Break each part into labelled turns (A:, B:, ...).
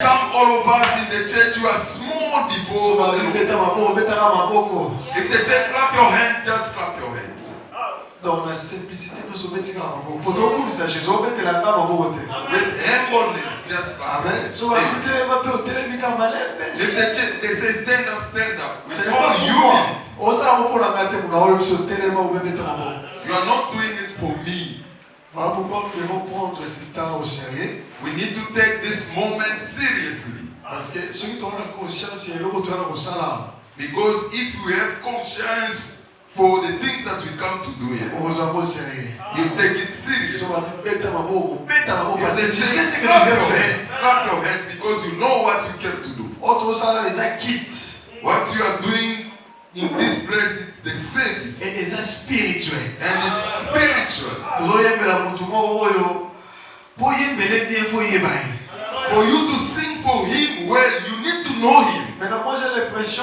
A: Come, all of us in the church, you are small before. If they say clap your hands, just clap your hands.
B: Dans la simplicité, nous sommes petits grands. Pour tout le monde, c'est Jésus. On met la main en beauté.
A: With humbleness, just clap.
B: Amen. So,
A: if they say stand up, with all humility. You are not doing it for me.
B: Voilà pourquoi nous devons prendre ce temps au sérieux.
A: We need to take this moment seriously.
B: Parce que ceux qui ont la conscience, c'est le retour au salaire.
A: Because if we have conscience for the things that we come to do here, you take it seriously. Clap your hands because you know what you came to do. What you are doing in this place, it's the service.
B: Et c'est spirituel.
A: And it's spiritual. For you to sing for him well, you need to know him.
B: Maintenant, moi j'ai l'impression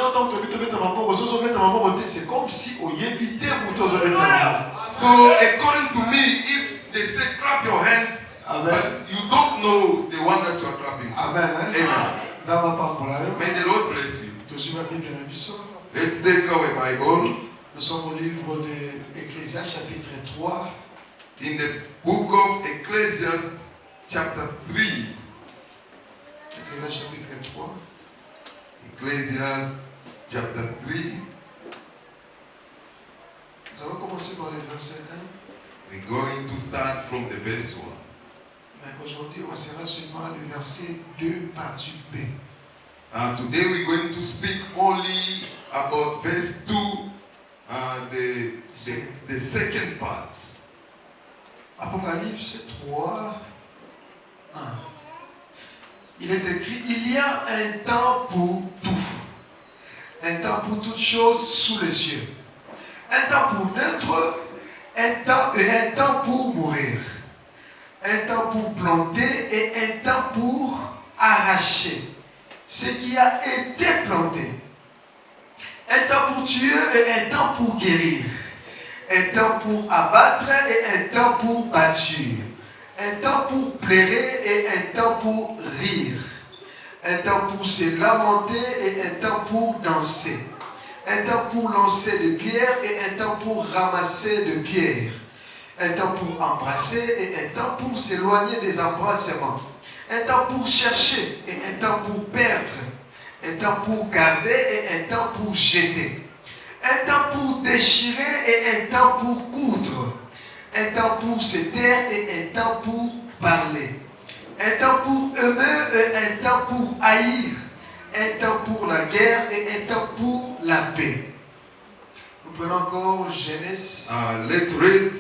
B: c'est comme si on y habitait.
A: So, according to me, if they say clap your hands, but you don't know the one that you are clapping for.
B: Amen.
A: Amen. May the Lord bless you. Let's take our Bible.
B: Nous sommes au livre de Ecclésiaste chapitre 3.
A: In the book of Ecclesiastes chapter 3.
B: Ecclésiaste chapitre 3.
A: Ecclesiastes chapter 3.
B: Nous allons commencer par le verset 1.
A: We're going to start from the verse 1.
B: Mais aujourd'hui, on sera seulement le verset 2 partie B.
A: Today we're going to speak only about verse 2, the second part.
B: Apocalypse 3, 1. Il est écrit, il y a un temps pour tout. Un temps pour toutes choses sous les cieux. Un temps pour naître, un temps pour mourir. Un temps pour planter et un temps pour arracher ce qui a été planté. Un temps pour tuer et un temps pour guérir. Un temps pour abattre et un temps pour bâtir. Un temps pour pleurer et un temps pour rire. Un temps pour se lamenter et un temps pour danser. Un temps pour lancer des pierres et un temps pour ramasser des pierres. Un temps pour embrasser et un temps pour s'éloigner des embrassements. Un temps pour chercher et un temps pour perdre. Un temps pour garder et un temps pour jeter. Un temps pour déchirer et un temps pour coudre. Un temps pour se taire et un temps pour parler. Un temps pour aimer et un temps pour haïr. Un temps pour la guerre et un temps pour la paix. Nous prenons encore Genèse.
A: Let's read.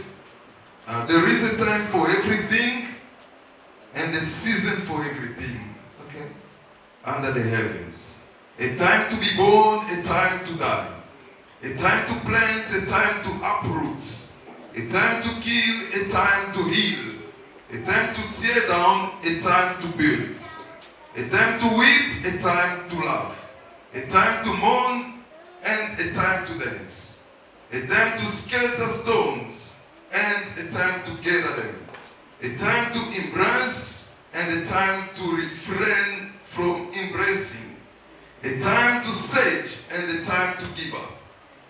A: There is a time for everything and a season for everything.
B: Okay.
A: Under the heavens. A time to be born, a time to die. A time to plant, a time to uproot. A time to kill, a time to heal. A time to tear down, a time to build. A time to weep, a time to laugh. A time to mourn, and a time to dance. A time to scatter stones, and a time to gather them. A time to embrace, and a time to refrain from embracing. A time to search, and a time to give up.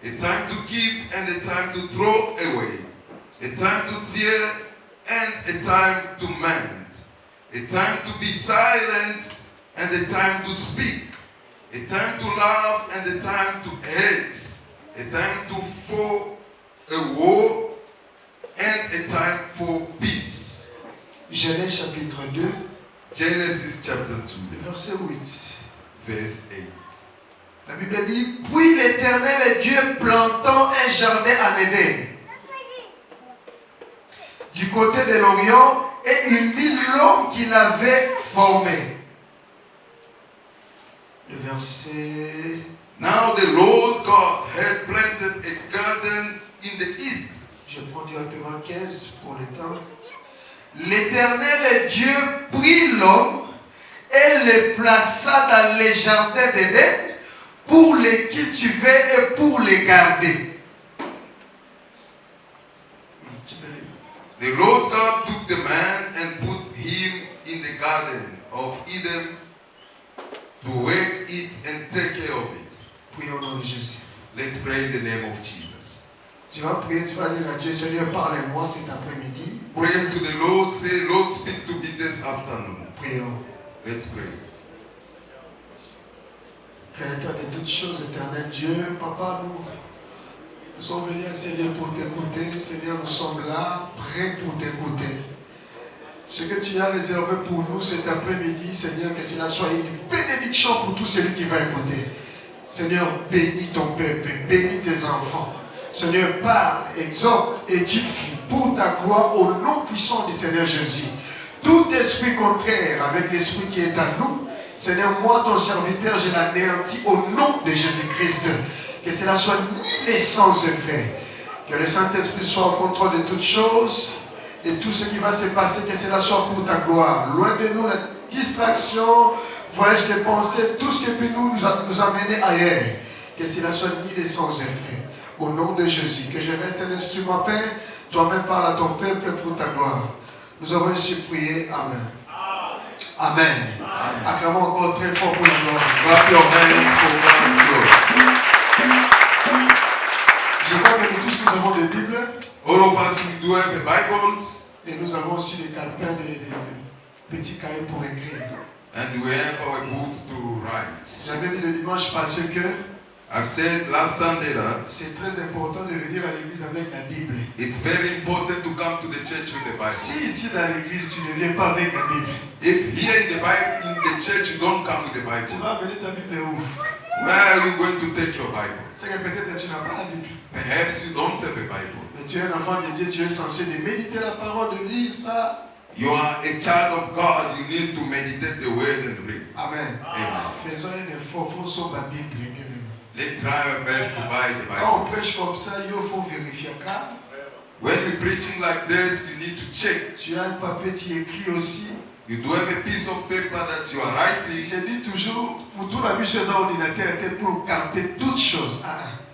A: A time to keep, and a time to throw away. A time to tear, and a time to mend. A time to be silent, and a time to speak. A time to laugh, and a time to hate. A time to for a war, and a time for peace.
B: Genèse chapitre 2.
A: Genesis chapter 2.
B: Verset 8.
A: Verse 8.
B: La Bible dit, puis l'Éternel est Dieu plantant un jardin en Éden, du côté de l'Orient, et il mit l'homme qu'il avait formé. Le verset...
A: Now the Lord God had planted a garden in the east.
B: Je prends directement 15 pour le temps. L'Éternel Dieu prit l'homme et le plaça dans les jardins d'Éden pour les cultiver et pour les garder.
A: The Lord God took the man and put him in the garden of Eden to wake it and take care of it.
B: Prions au nom de Jésus.
A: Let's pray in the name of Jesus.
B: Tu vas prier, tu vas dire à Dieu, Seigneur, parle-moi cet après-midi.
A: Pray to the Lord, say, Lord, speak to me this afternoon.
B: Prions.
A: Let's pray.
B: Créateur de toutes choses, éternel Dieu, Papa, nous sommes venus, Seigneur, pour t'écouter. Seigneur, nous sommes là, prêts pour t'écouter. Ce que tu as réservé pour nous cet après-midi, Seigneur, que cela soit une bénédiction pour tout celui qui va écouter. Seigneur, bénis ton peuple, bénis tes enfants. Seigneur, parle, exhorte, édifie pour ta gloire au nom puissant du Seigneur Jésus. Tout esprit contraire avec l'esprit qui est en nous, Seigneur, moi, ton serviteur, je l'anéantis au nom de Jésus-Christ. Que cela soit nihilé sans effet. Que le Saint-Esprit soit au contrôle de toutes choses. Et tout ce qui va se passer, que cela soit pour ta gloire. Loin de nous la distraction, voyage de pensée, tout ce qui peut nous amener ailleurs. Que cela soit nihilé sans effet. Au nom de Jésus, que je reste un instrument, Père. Toi-même parle à ton peuple pour ta gloire. Nous avons ainsi prié. Amen. Amen. Amen. Acclamons encore très fort pour la gloire.
A: Clap your hands for God's glory.
B: Je crois que nous tous nous avons des Bibles.
A: All of us, we do have the Bibles.
B: Et nous avons aussi des calepins, des petits cahiers pour écrire.
A: And we have our books to write.
B: J'avais dit le dimanche parce que
A: I've said last Sunday that
B: c'est très important de venir à l'église avec la Bible.
A: it's very important to come to the church with the Bible.
B: Si ici dans l'église tu ne viens pas avec la Bible,
A: If here in the Bible, in the church, you don't come with the
B: tu
A: Bible,
B: vas amener ta Bible où?
A: where are you going to take your Bible?
B: C'est que peut-être tu n'as pas la Bible.
A: Perhaps you don't have a Bible.
B: Mais tu es un enfant de Dieu, tu es censé de méditer la parole, de lire ça.
A: You are a child of God. You need to meditate the word and read.
B: Amen.
A: Amen.
B: Faisons un effort, il faut sauver la Bible. Bien aimé.
A: Let's try our best to buy the
B: Quand on
A: Bible.
B: prêche comme ça, il faut vérifier. Car
A: When you're preaching like this, you need to check.
B: tu as un papier, tu écris aussi.
A: You do have a piece of paper that you are writing.
B: Je dis toujours, pour tout la mise sur un ordinateur était pour capter toutes choses.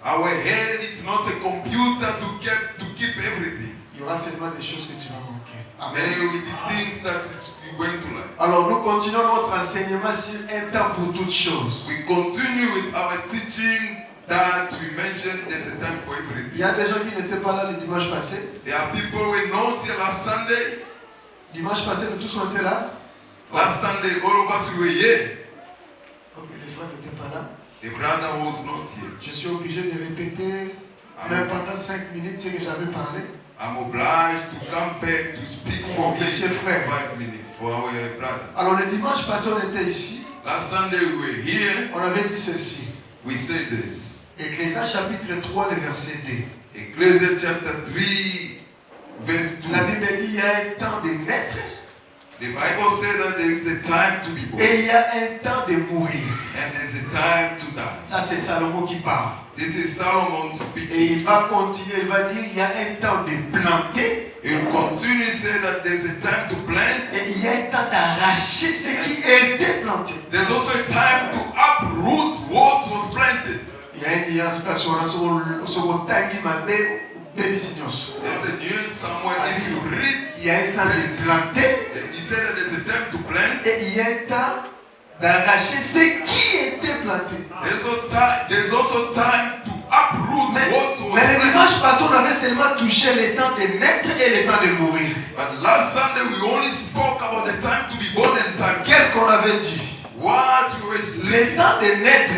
A: Our head, it's not a computer to keep everything.
B: Il y aura seulement des choses que tu vas manquer.
A: There
B: Amen.
A: will be things that you're going to like.
B: Alors nous continuons notre enseignement sur un temps pour toutes choses.
A: We continue with our teaching that we mentioned there's a time for
B: Il
A: everything.
B: y a des gens qui n'étaient pas là le dimanche passé.
A: There are people who were not here last Sunday.
B: Dimanche passé, nous tous on était là.
A: Last Sunday, all of us were here.
B: Ok, les frères n'étaient pas là.
A: The brother was not here.
B: Je suis obligé de répéter, même pendant 5 minutes, ce que j'avais parlé.
A: I'm obliged to come back to speak for
B: Mon
A: him
B: précieux
A: for
B: frère.
A: 5 minutes for our brother.
B: Alors le dimanche passé, on était ici.
A: Last Sunday we were here.
B: On avait dit ceci.
A: We said this.
B: Ecclésiaste chapitre 3, le verset 2.
A: Ecclesiastes chapter 3, verse 2.
B: La Bible dit il y a un temps de naître
A: The Bible said that there is a time to be born
B: et il y a un temps de mourir.
A: and there's a time to die.
B: Ça, c'est Salomon qui parle.
A: This is Solomon
B: Et
A: speaking.
B: il va continuer, il va dire il y a un temps de planter
A: He'll continue to say that there's a time to plant.
B: et il y a un temps d'arracher ce qui était planté.
A: There's also a time to uproot what was planted.
B: Il y a une nuance parce qu'on a sur le tangi mabé baby signos.
A: There's a nuance somewhere. If you read,
B: Il y a un temps de planter
A: he said that there's a time to plant.
B: et il y a un temps d'arracher ce qui était planté.
A: There's also time to uproot what was
B: Mais le
A: planted.
B: dimanche passé, on avait seulement touché le temps de naître et le temps de mourir.
A: But last Sunday we only spoke about the time to be born and time.
B: Qu'est-ce qu'on avait dit?
A: What we were
B: Le
A: sleeping.
B: temps de naître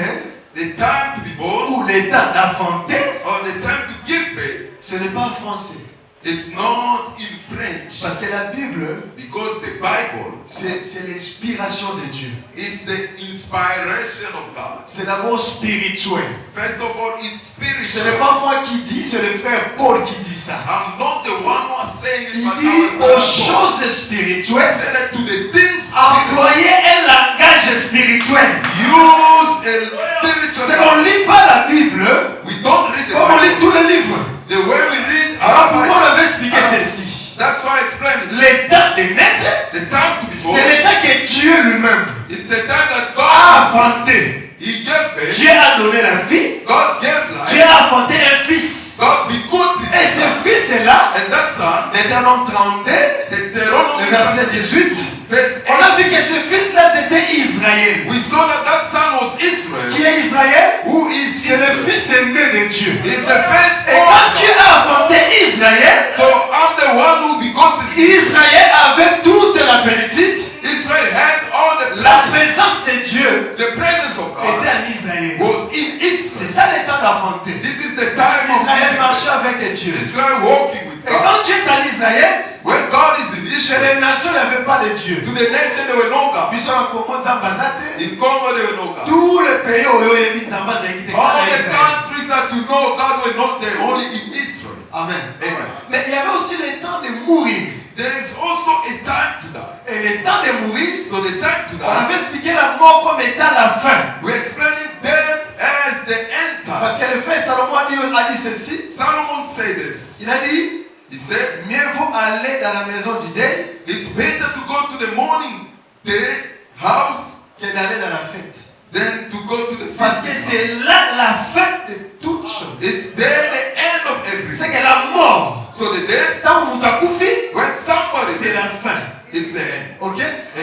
A: The time to be born
B: ou le temps d'enfanter,
A: or the time to give birth.
B: ce n'est pas en français.
A: It's not in French
B: Parce que la Bible,
A: because the Bible,
B: c'est l'inspiration de Dieu.
A: it's the inspiration of God.
B: C'est d'abord spirituel.
A: First of all, it's
B: Ce n'est
A: spiritual.
B: pas moi qui dis, c'est le frère Paul qui dit ça.
A: I'm not the one who is saying it,
B: Il
A: but
B: dit
A: our
B: aux
A: brother Paul.
B: choses spirituelles,
A: Say that to the things spiritual.
B: employez un langage spirituel.
A: Use a
B: C'est
A: spiritual.
B: qu'on ne lit pas la Bible
A: We don't read the
B: comme on lit
A: Bible.
B: tous les livres.
A: The way we read
B: Alors
A: our
B: pourquoi on
A: Bible.
B: avait expliqué ceci?
A: That's why I explained it.
B: Le temps de naître,
A: The time to be
B: c'est
A: born.
B: le temps que Dieu lui-même
A: It's the time that
B: a
A: God
B: inventé.
A: He gave birth.
B: Dieu a donné la vie.
A: God gave
B: Dieu
A: life.
B: a inventé un fils.
A: God begotten
B: Et ce fils-là,
A: And that son,
B: Deutéronome 32,
A: Deuteronomy
B: le verset
A: chapter
B: 18,
A: verse
B: on a
A: 8,
B: vu que ce fils-là c'était Israël.
A: we saw that that son was Israel.
B: Qui est Israël?
A: Who is
B: C'est le
A: Israel?
B: fils aîné de Dieu.
A: He is the first
B: Et quand
A: born.
B: Dieu a enfanté Israël,
A: So I'm the one who begotten
B: Israël avait toute la plénitude.
A: Israel had all the
B: La présence de Dieu
A: The presence of God
B: était en Israël.
A: was in
B: C'est
A: Israel.
B: ça le temps d'enfanter.
A: This is the time of
B: Israël
A: living.
B: marchait avec Dieu.
A: Israel walking with
B: Et
A: God.
B: quand Dieu est en Israël,
A: When God is in
B: chez
A: Israel,
B: les nations, il n'y avait pas de Dieu.
A: to the nation they were no God.
B: Puis sur un Congo, Nzambazate,
A: In Congo they were no God.
B: tous les pays où il y a Nzambaza qui étaient
A: All
B: en
A: the
B: Israël.
A: countries that you know God were not there, only in Israel.
B: Amen.
A: Amen.
B: Mais il y avait aussi le temps de mourir.
A: There is also a time to die.
B: Et le temps de mourir,
A: So the time to
B: on
A: die,
B: avait expliqué la mort comme étant la fin.
A: we're explaining death as the end
B: Parce
A: time.
B: que le frère Salomon a dit ceci.
A: Solomon said this.
B: Il a dit,
A: He said,
B: mieux vaut aller dans la maison du deuil
A: it's better to go to the mourning day house
B: que d'aller dans la fête.
A: than to go to the
B: Parce que
A: feast.
B: c'est là la fin de toute chose.
A: It's there the end of everything.
B: C'est que la mort,
A: So the death,
B: tant que vous avez couché,
A: when somebody
B: c'est
A: dies,
B: la fin.
A: it's the end.
B: Ok?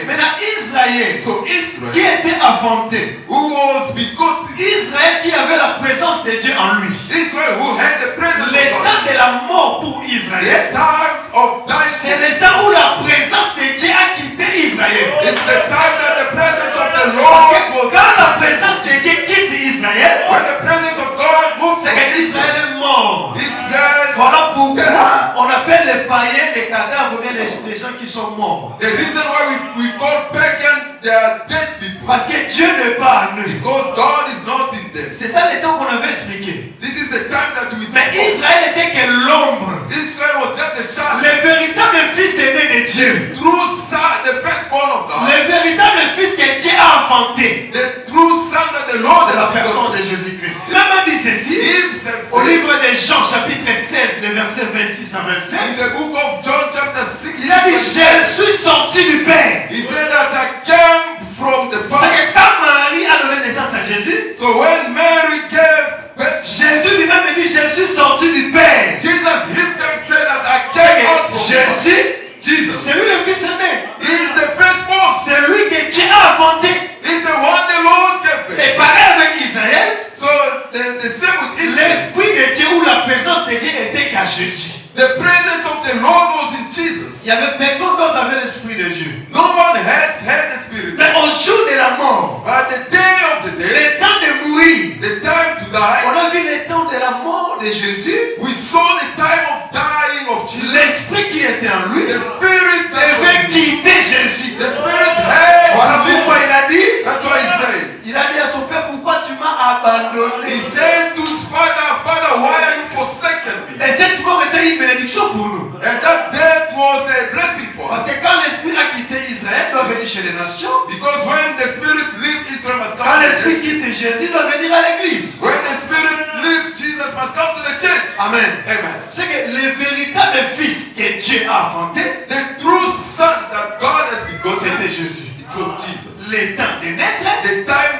B: Maintenant, Israël,
A: So
B: qui
A: Israel,
B: était enfanté,
A: who was begotten,
B: Israël qui avait la présence de Dieu en lui.
A: Israel who had the presence
B: Le
A: of God,
B: temps de la mort pour
A: the
B: Israël,
A: time of
B: c'est
A: dying,
B: le temps où la présence de Dieu a quitté Israël.
A: it's the time that the presence of the
B: Parce
A: Lord
B: que
A: was.
B: quand la présence de Dieu quitte Israël,
A: When the presence of God moved
B: c'est
A: from
B: que Israël
A: Israel,
B: est mort.
A: Israel,
B: Voilà pourquoi on appelle les païens les cadavres, ou bien les gens qui sont morts.
A: the reason why we call pagan, they are dead people.
B: Parce que Dieu n'est pas en eux.
A: Because God is not in them.
B: C'est ça le temps qu'on avait expliqué.
A: This is the time that we
B: Mais
A: spoke.
B: Israël n'était que l'ombre.
A: Israel was just a shadow.
B: Le véritable fils aîné de Dieu.
A: True son, the firstborn of God.
B: Le véritable fils que Dieu a enfanté.
A: The true son that the Lord
B: C'est la
A: has
B: personne
A: begotten.
B: de Jésus-Christ. Même dit ceci
A: Himself
B: au
A: said,
B: livre de Jean, chapitre 16, le verset 26 à
A: in
B: 27.
A: the book of John chapter 6,
B: Il a dit, je suis sorti du Père.
A: he said that I came from the
B: C'est
A: Father.
B: que quand Marie a donné naissance à Jésus,
A: So when Mary gave birth,
B: Jésus lui-même dit, je suis sorti du Père.
A: Jesus himself said that I
B: C'est
A: came out
B: que
A: from the Father.
B: Jésus,
A: Jesus,
B: c'est lui le fils aîné.
A: he is the firstborn.
B: C'est lui que Dieu a enfanté.
A: He's the one the Lord gave birth.
B: Et pareil avec Israël,
A: So the same with Israel.
B: l'Esprit de Dieu ou la présence de Dieu était qu'à Jésus.
A: The presence of the Lord was in Jesus.
B: Il n'y avait personne d'autre avec l'Esprit de Dieu.
A: No one else had the Spirit.
B: Mais au jour de la mort,
A: But the day of the day,
B: le temps de mourir,
A: the time to die,
B: on a vu le temps de la mort de Jésus.
A: we saw the time of dying of Jesus.
B: L'Esprit qui était en lui
A: The Spirit that was
B: devait
A: in him.
B: quitter Jésus.
A: The Spirit had
B: Voilà
A: to
B: pourquoi
A: leave.
B: il a dit,
A: That's why he said.
B: il a dit à son père, pourquoi tu m'as abandonné?
A: He said to his father, Father, why are you forsaken me?
B: Et cette mort était une bénédiction pour nous.
A: And that death was a blessing for
B: Parce
A: us.
B: que quand l'Esprit a quitté Israël, il doit venir chez les nations.
A: Because when the Spirit leaves Israel must come
B: Quand
A: to the
B: l'Esprit
A: church.
B: quitte Jésus, il doit venir à l'église.
A: When the Spirit leaves Jesus must come to the church.
B: Amen.
A: Amen.
B: C'est que le véritable fils que Dieu a enfanté,
A: The true son that God has begotten,
B: c'était Jésus.
A: it was Jesus.
B: Le temps de naître
A: The time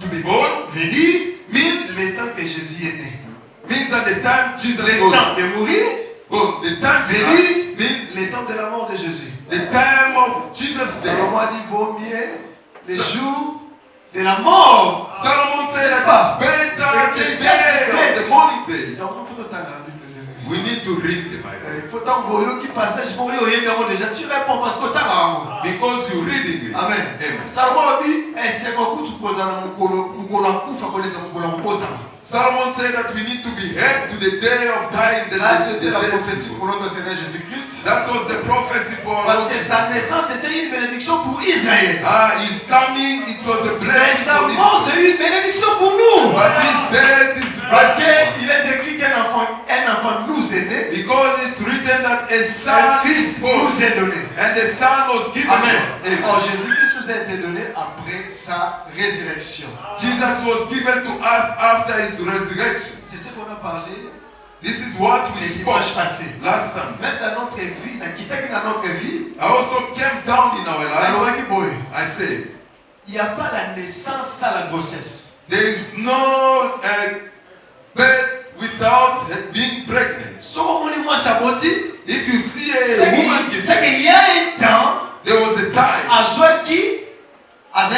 A: to be born
B: veut dire
A: means
B: le temps que Jésus est né.
A: that the time Jesus
B: Le
A: was
B: temps de mourir
A: born. The time to
B: veut
A: die
B: dire
A: means
B: le temps de la mort de Jésus.
A: the time of Jesus' death.
B: Salomon a dit vaut mieux les jours de la mort.
A: Solomon said
B: N'est-ce
A: that
B: pas?
A: it's better the
B: Ecclésiaste
A: day of the
B: 7.
A: morning day.
B: Donc, il faut t'entendre la Bible.
A: We need to read the Bible.
B: Il faut t'envoyer qui passage pour y aller déjà. Tu réponds parce que tu as
A: Because you're reading it.
B: Amen.
A: Amen.
B: Salomon a dit, c'est beaucoup de choses dans mon
A: Solomon said that we need to be helped to the day of dying.
B: Là,
A: The
B: c'était la
A: day
B: prophétie pour notre Seigneur Jésus-Christ.
A: that was the prophecy for our
B: Parce
A: Lord
B: que
A: Jesus.
B: sa naissance était une bénédiction pour Israël.
A: His coming, it was a
B: Mais
A: blessing
B: sa
A: for
B: mort,
A: Israel.
B: c'est une bénédiction pour nous.
A: But his death is
B: Parce
A: blessing.
B: qu'il est écrit qu'un enfant nous est né,
A: Because it's written that a
B: un
A: son
B: fils
A: is born,
B: nous est donné.
A: and the son was given
B: Amen.
A: us. Amen.
B: Or Jésus-Christ nous a été donné après sa résurrection.
A: Jesus was given to us after his resurrection.
B: C'est ce qu'on a parlé
A: This is what we
B: le
A: spoke
B: dimanche passé.
A: last Sunday.
B: Même dans notre vie, dans notre vie,
A: I also came down in our life. I said,
B: il n'y a pas la naissance sans la grossesse.
A: there is no birth without being pregnant.
B: Si on dit moi saboti,
A: If you see a
B: c'est
A: woman
B: qu'il y a un temps,
A: there was a time.
B: à soi qui a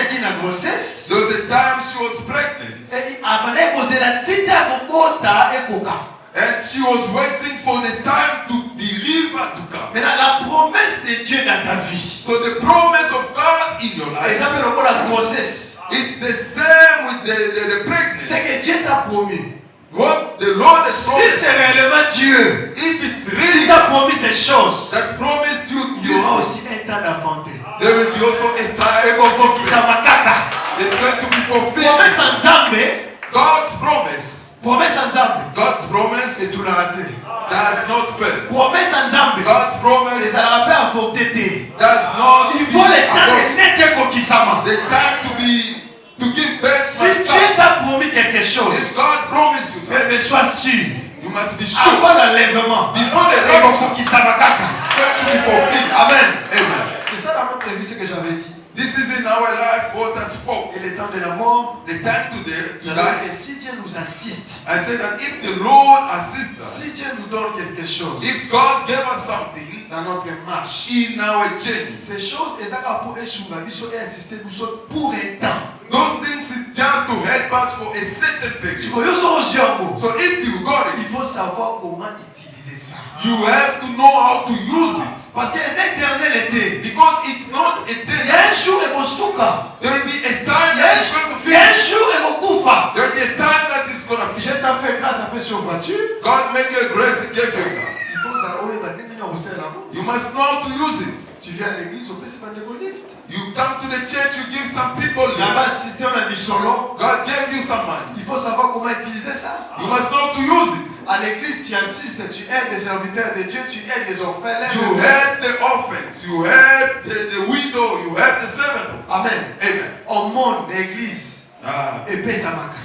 B: grossesse,
A: There was a time she was pregnant.
B: et après poser la tita bota et coca.
A: And she was waiting for the time to deliver to come.
B: Maintenant, la promesse de Dieu dans ta vie,
A: So the promise of God in your life,
B: exemple pour la grossesse,
A: it's the same with the pregnancy.
B: c'est que Dieu t'a promis.
A: What the Lord has
B: Si
A: promised,
B: c'est réellement Dieu
A: if it's
B: qui
A: really
B: t'a
A: God
B: promis ces choses,
A: that promised you
B: il y aura
A: this,
B: aussi un temps d'enfanter.
A: there will be also a
B: Et
A: time
B: pour qui ça m'a caca.
A: it's going to be fulfilled.
B: Promesse en Zambé,
A: God's promise,
B: promesse en Zambé,
A: God's promise
B: et tout l'a raté.
A: does not fail.
B: Promesse en Zambé,
A: God's
B: et
A: promise
B: ça n'a pas avorté.
A: does not
B: Il
A: be
B: faut le temps
A: abortion.
B: de naître pour qui ça m'a.
A: The time to give birth
B: Si
A: must
B: Dieu
A: come.
B: t'a promis quelque chose,
A: If God promised you something,
B: mais sois sûr,
A: you must be sure
B: avant l'enlèvement,
A: before the
B: et
A: rapture
B: pour qui ça m'a caca.
A: it's going to be fulfilled.
B: Amen.
A: Amen.
B: C'est ça dans notre vie, ce que j'avais dit.
A: This is in our life what I spoke.
B: Et le temps de la mort,
A: The time today to
B: j'avais dit
A: die.
B: que si Dieu nous assiste,
A: I said that if the Lord assists us,
B: si Dieu nous donne quelque chose
A: if God gave us something
B: dans notre marche,
A: in our journey,
B: ces choses, elles ont pour et assister nous pour un temps.
A: those things is just to help us for a certain period.
B: So
A: So if you got
B: il
A: it,
B: faut savoir comment utiliser ça.
A: you have to know how to use it.
B: Parce que c'est éternel été.
A: Because it's not a
B: Il y
A: day.
B: a un jour et souka.
A: There will be a time
B: Il y a
A: that is going to
B: un
A: finish.
B: jour et kufa.
A: There will be a time that is going to
B: Je
A: finish.
B: t'ai fait grâce après sur voiture.
A: God made you a grace and gave you a car.
B: Il faut savoir où est l'amour.
A: You must know how to use it.
B: Tu viens à l'église, au principe de lift.
A: You come to the church, you give some people
B: Tu vas
A: lift.
B: assister, on a dit solo.
A: God gave you some money.
B: Il faut savoir comment utiliser ça.
A: You must know how to use it.
B: À l'église, tu assistes, tu aides les serviteurs de Dieu, tu aides les orphelins.
A: You help the orphans, you help the widow, you help the servant.
B: Amen.
A: Amen.
B: On monte l'église et paie sa maca.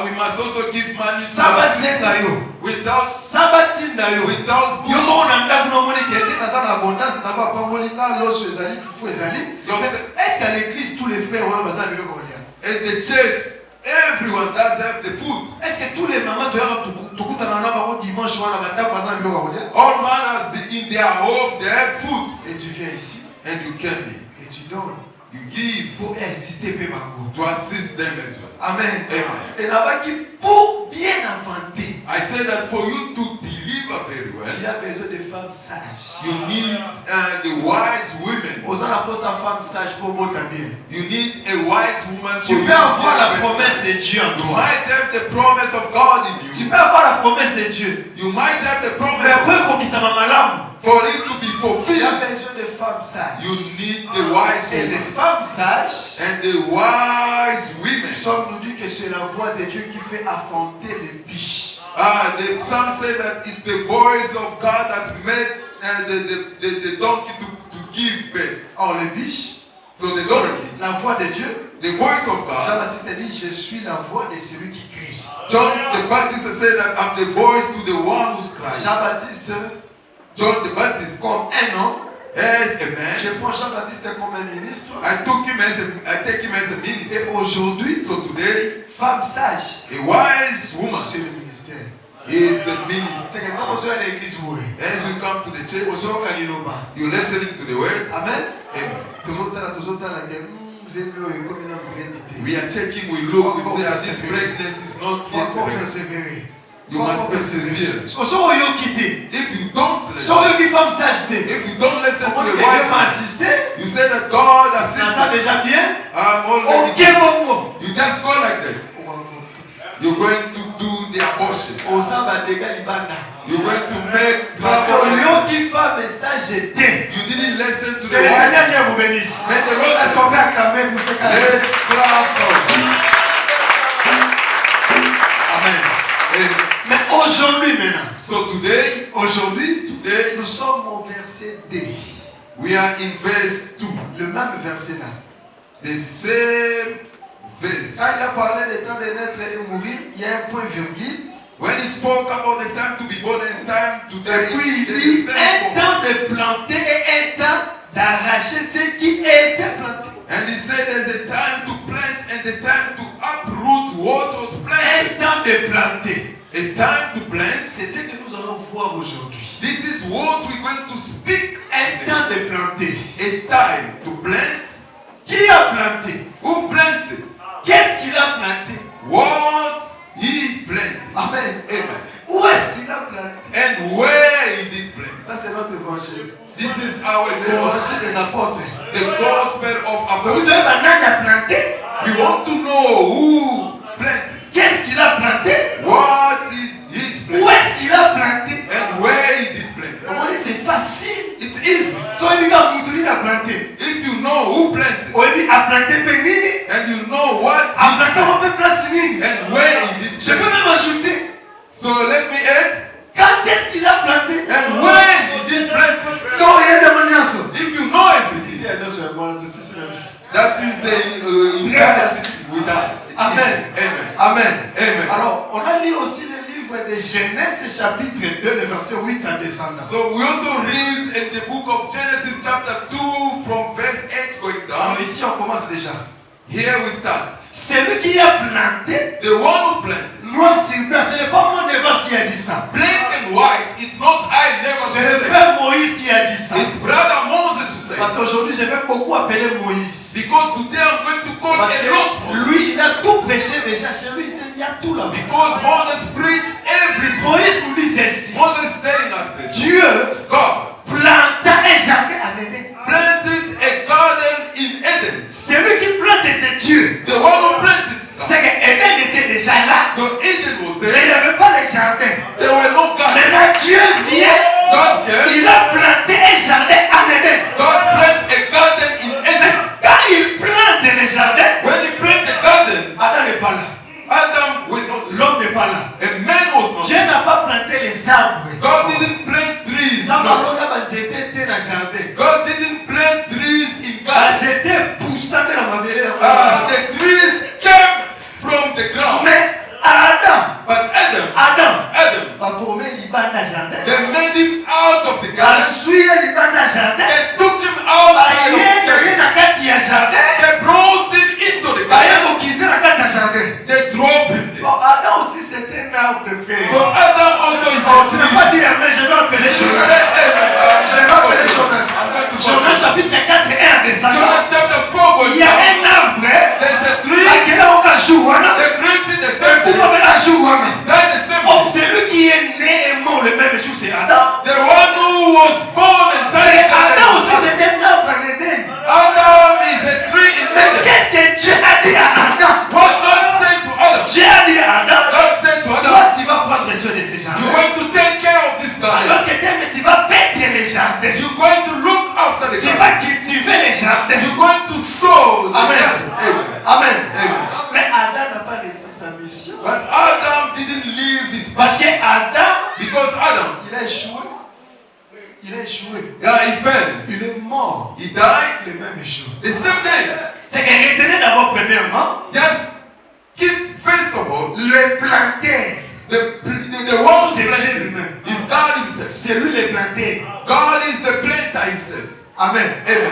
A: We must also give money to
B: Sabasenga yo.
A: without
B: Sabatinda yo.
A: without
B: Yo
A: pushing.
B: on a ndaku no moni kete na sana abondance ça va pas molinga loso ezali fufu ezali. Est-ce qu'à l'église tous les frères wana bazali le golia?
A: In the church, everyone does have the food.
B: Est-ce que tous les mamans doivent tukutana na bango dimanche wana bandaku bazali le golia?
A: All manners in their home, they have food.
B: Et tu viens ici
A: And you came in.
B: et tu donnes.
A: You give
B: Faut insister pe bango.
A: to assist them as well.
B: Amen.
A: Amen.
B: Et là-bas qui pour bien inventer.
A: I say that for you to deliver very well,
B: Tu as besoin de femmes sages.
A: you need the wise women.
B: Osant la sa femme sage pour botter bien.
A: You need a wise woman for
B: Tu
A: you
B: peux avoir la
A: to
B: promesse de Dieu en
A: You
B: toi.
A: might have the promise of God in
B: Tu
A: you.
B: peux avoir la promesse de Dieu.
A: You might have the promise
B: Mais
A: of
B: après,
A: God.
B: comme ça m'a malade.
A: For it to be
B: Tu as
A: fulfilled,
B: besoin de femmes sages.
A: you need the wise
B: Et les
A: woman.
B: femmes sages,
A: And the wise women.
B: Psaume nous dit que c'est la voix de Dieu qui fait affronter les biches.
A: The psalm said that it's the voice of God that made the donkey to give birth.
B: Or les biches,
A: So the donkey,
B: la voix de Dieu.
A: the voice of God.
B: Jean-Baptiste dit, je suis la voix de celui qui crie.
A: John the Baptist said that I'm the voice to the one who's crying.
B: Jean-Baptiste,
A: John the Baptist,
B: comme un homme,
A: as a
B: je
A: man,
B: prends Jean-Baptiste comme un ministre.
A: I take him as a minister.
B: Et aujourd'hui,
A: So today,
B: femme sage,
A: a wise woman
B: c'est le ministère.
A: is the minister.
B: C'est que quand on est à l'église, oui.
A: As you come to the church, you're listening to the word.
B: Amen.
A: Amen. We are checking, we look, we say, this pregnancy is not yet ready. You must persevere. If you don't listen, if you don't listen to the wise man, you say that God assisted. I'm already. You just go like that. You're going to do the abortion. You're going to make trouble. You didn't listen to the wise man. May the Lord
B: Est-ce qu'on peut acclamer pour ce cas?
A: Let's clap for him.
B: Amen.
A: Amen.
B: Mais aujourd'hui maintenant,
A: So today,
B: nous sommes au verset D.
A: we are in verse 2.
B: Le même verset là.
A: The same verse.
B: Quand il a parlé des temps de naître et mourir, il y a un point virgule.
A: When he spoke about the time to be born and time to
B: Et
A: die,
B: puis il
A: there's
B: dit
A: a
B: un
A: same
B: temps de planter et un temps d'arracher ce qui était planté.
A: And he said there's a time to plant and a time to uproot what was
B: Un
A: planted.
B: temps de planter.
A: A a time to plant.
B: C'est ce que nous allons voir aujourd'hui.
A: This is what we're going to speak.
B: Un temps de planter.
A: A time to plant.
B: Qui a planté?
A: Who planted?
B: Qu'est-ce qu'il a planté?
A: What he planted.
B: Amen.
A: Amen.
B: Où est-ce qu'il a planté?
A: And where he did plant.
B: Ça, c'est notre évangile.
A: This is our gospel.
B: L'évangile des apôtres.
A: The gospel of
B: Donc, vous
A: apostles.
B: savez maintenant, il a planté.
A: We want to know who planted.
B: Qu'est-ce qu'il a planté?
A: What is his
B: Où
A: plant.
B: est-ce qu'il a planté?
A: And where he did plant.
B: On dit c'est facile.
A: It's easy.
B: So, il a planté.
A: If you know who planted.
B: Il a planté Pénini.
A: And you know what
B: A
A: he
B: planté mon peu place Nini.
A: and where he did
B: Je peux
A: plant.
B: même ajouter.
A: So let me add.
B: Quand est-ce qu'il a planté?
A: And when he did plant.
B: So, il y a des manières.
A: If you know everything. That is the intensity with that.
B: Amen.
A: Amen.
B: Amen.
A: Amen.
B: Alors, on a lu aussi le livre de Genèse, chapitre 2, le verset 8 à descendant.
A: So we also read in the book of Genesis chapter 2 from verse 8 going
B: Alors,
A: down.
B: ici, on commence déjà.
A: Here we start.
B: Celui qui a planté,
A: The one who planted.
B: noir sur blanc, ce n'est pas mon Nevas qui a dit ça.
A: Black and white, it's not I never
B: C'est le
A: said.
B: frère Moïse qui a dit ça.
A: It's brother Moses who said.
B: Parce qu'aujourd'hui, je vais beaucoup appeler Moïse.
A: Because today I'm going to call
B: Parce
A: a
B: que
A: lot Moses.
B: lui, il a tout prêché déjà. Chez lui, il y a tout là.
A: Because Moses preached everything.
B: Moïse nous dit ceci.
A: Moses is telling us this.
B: Dieu
A: God
B: planta un jardin à Éden.
A: planted a garden in Eden.
B: Celui qui plante, c'est Dieu.
A: The one who planted stuff.
B: C'est que Éden était déjà là.
A: So Eden was
B: Mais il
A: there.
B: n'y avait pas les jardins.
A: There were no gardens.
B: Maintenant, Dieu vient.
A: God came.
B: Il a planté un jardin en Éden.
A: God planted a garden in Eden.
B: Quand il plante les jardins,
A: When he planted the garden,
B: Adam n'est pas là.
A: Adam will not.
B: L'homme n'est pas là.
A: A man was not.
B: Dieu n'a pas planté les arbres.
A: God didn't plant trees.
B: Ça,
A: No.
B: on a banzete dans le jardin.
A: God didn't plant trees in garden.
B: Banzete poussant dans ma belle.
A: The trees came from the ground.
B: Mais Adam
A: But Adam
B: va former l'Iban dans le jardin.
A: they made him out of the
B: Va
A: garden.
B: suivre l'Iban dans le jardin.
A: They took him outside of the garden.
B: na kati ya jardin.
A: They brought him into the
B: Baye
A: garden.
B: mokiti na kati ya jardin.
A: They dropped him there.
B: Bon, Adam aussi c'était un arbre, frère.
A: So Adam also is
B: Oh,
A: a
B: tu n'as
A: tree.
B: pas dit amen, je vais appeler Jonas. Je vais appeler Jonas. Jonas chapitre 4 et 1 descendant.
A: Jonas chapter 4 going
B: Il y a
A: down.
B: un arbre.
A: There's a tree.
B: Laquelle on va jouer.
A: They created the same
B: Pour
A: day.
B: faire la joue.
A: Died the same
B: Oh,
A: day.
B: celui qui est né et mort le même jour, c'est Adam.
A: The one who was born and died
B: C'est
A: the same
B: Adam aussi,
A: day.
B: c'est un arbre en Éden.
A: Adam is a tree in
B: Mais
A: Eden.
B: qu'est-ce que Dieu a dit à Adam?
A: What God said to Adam.
B: Dieu a dit à Adam,
A: God said to
B: toi
A: Adam,
B: tu vas prendre soin de ces
A: you're
B: jardins.
A: going to take care of this
B: Alors
A: garden.
B: que mais tu vas paître les jardins.
A: You're going to look after the
B: Tu
A: garden.
B: vas cultiver les jardins.
A: You're going to sow the
B: Amen.
A: garden. Amen.
B: Amen.
A: Amen.
B: Mais Adam n'a pas réussi sa mission.
A: But Adam didn't leave his
B: Parce que
A: pasture
B: Adam,
A: because Adam,
B: il a échoué. Il a échoué.
A: yeah, he fell.
B: Il est mort.
A: He died
B: Le même échoué.
A: the same day.
B: C'est que retenez d'abord premièrement
A: Just keep, first of all,
B: le planteur.
A: the one who
B: C'est Dieu
A: planted
B: lui-même.
A: is God himself.
B: C'est lui le planteur.
A: God is the planter himself.
B: Amen.
A: Amen.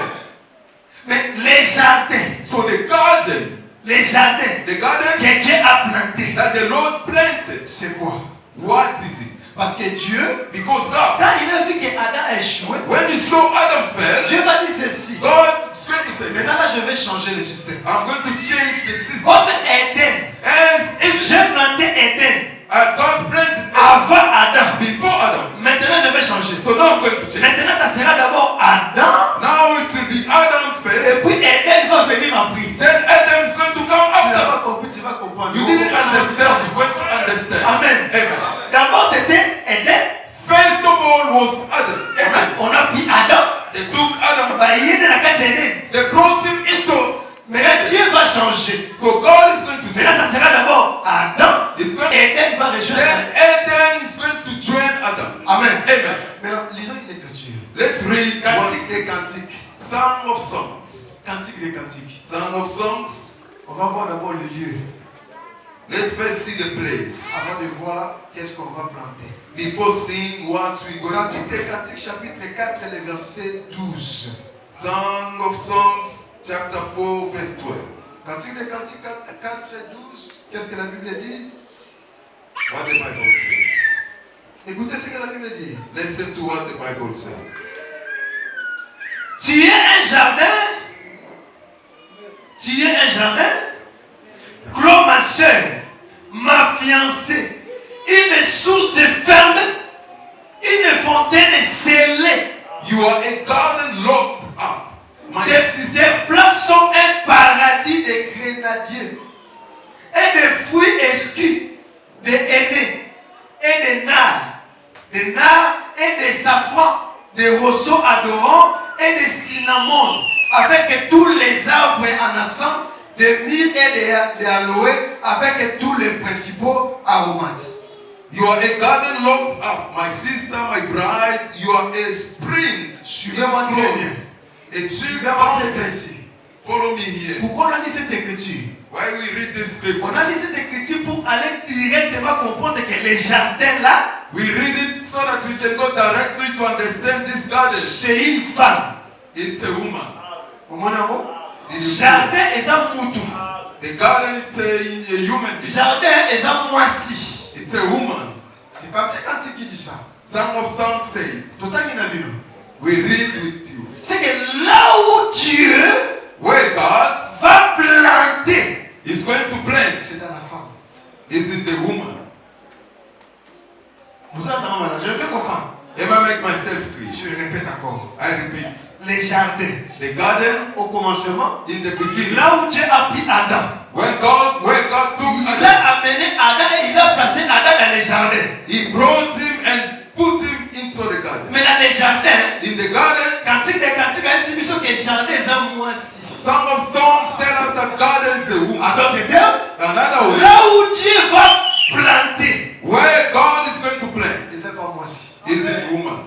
B: Mais les jardins,
A: So the garden
B: que Dieu a planté,
A: that the Lord planted,
B: c'est quoi?
A: what is it?
B: Parce que Dieu,
A: Because God,
B: quand il a vu que Adam a échoué,
A: when he saw Adam fell,
B: Dieu va dire ceci.
A: God is going to say,
B: Maintenant là, je vais changer le système.
A: I'm going to change the system.
B: Comme Éden,
A: As if
B: j'ai planté Éden
A: God planted
B: avant Adam.
A: before Adam.
B: Maintenant, je vais changer.
A: So now I'm going to change.
B: Maintenant, ça sera d'abord Adam,
A: Now it will be Adam
B: et
A: first.
B: puis Éden va venir après.
A: Then Adam is going to come
B: Tu n'as
A: after.
B: pas compris, tu vas comprendre.
A: You didn't understand. You're going to understand.
B: Amen.
A: Amen.
B: D'abord, c'était Éden.
A: First of all was Adam. Amen.
B: On a pris Adam.
A: They took Adam.
B: Bah, il est dans la carte Éden.
A: They brought him into.
B: Maintenant, Dieu va changer.
A: So God is going to
B: Maintenant,
A: change.
B: ça sera d'abord Adam.
A: It's going.
B: Éden va rejoindre.
A: Then Eden is going to join Adam.
B: Amen.
A: Amen.
B: Maintenant, lisons une écriture.
A: Let's read
B: Cantique
A: what
B: des cantiques.
A: Song of Songs.
B: Cantique des cantiques.
A: Song of Songs.
B: On va voir d'abord le lieu.
A: Let's first see the
B: Avant
A: place.
B: de voir qu'est-ce qu'on va planter.
A: Before seeing what we're going to
B: Cantique des
A: plant.
B: cantiques, chapitre 4, le verset 12.
A: Song of Songs, chapter 4, verse 12.
B: Cantique des cantiques 4 et 12. Qu'est-ce que la Bible dit?
A: what the Bible says.
B: Écoutez ce que la Bible dit.
A: Listen to what the Bible says.
B: Tu es un jardin. Tu es un jardin. Clos, ma soeur, ma fiancée. Une source ferme. Une fontaine scellée.
A: You are a garden locked up. My sister.
B: Tes places sont un paradis de grenadiers. Et de fruits esquis. De aînés. Et de nards. De nards et de safran. De roseaux adorants et de cinnamon, avec tous les arbres en encens, de myrrhe et d'aloe, avec tous les principaux aromates.
A: You are a garden locked up, my sister, my bride. You are a spring.
B: Suivez-moi très bien.
A: A silk
B: Suivez-moi très bien
A: fountain.
B: ici.
A: Follow me here.
B: Pourquoi on a lu cette écriture?
A: Why we read this scripture?
B: On a lu cette écriture pour aller directement comprendre que les jardins là,
A: We read it so that we can go directly to understand this garden.
B: c'est une femme.
A: It's a woman.
B: Au mon amour,
A: Did you see
B: jardin est un mouton.
A: it? The garden is a human being.
B: Jardin est un moisi.
A: It's a woman.
B: C'est quand qui dit ça.
A: Song of Songs says,
B: Tout à fait.
A: we read with you.
B: C'est que là où Dieu
A: Where God
B: va planter,
A: is going to plant
B: c'est dans la femme.
A: is in the woman.
B: Vous êtes dans je me fais comprendre.
A: Am I make myself clear?
B: Je le répète encore.
A: I repeat.
B: Les jardins,
A: The garden
B: au commencement,
A: in the beginning.
B: là où Dieu a pris Adam,
A: Where God took
B: il
A: Adam,
B: a amené Adam et il a placé Adam dans les jardins.
A: he brought him and put him into the garden.
B: Mais dans les jardins,
A: In the garden,
B: cantique des cantiques, il y a que les jardins sont moisis.
A: Song of Songs tell us that garden is a woman.
B: En d'autres termes,
A: Another way,
B: là où Dieu va planter,
A: where God is going to plant
B: c'est pas moisi.
A: is in woman.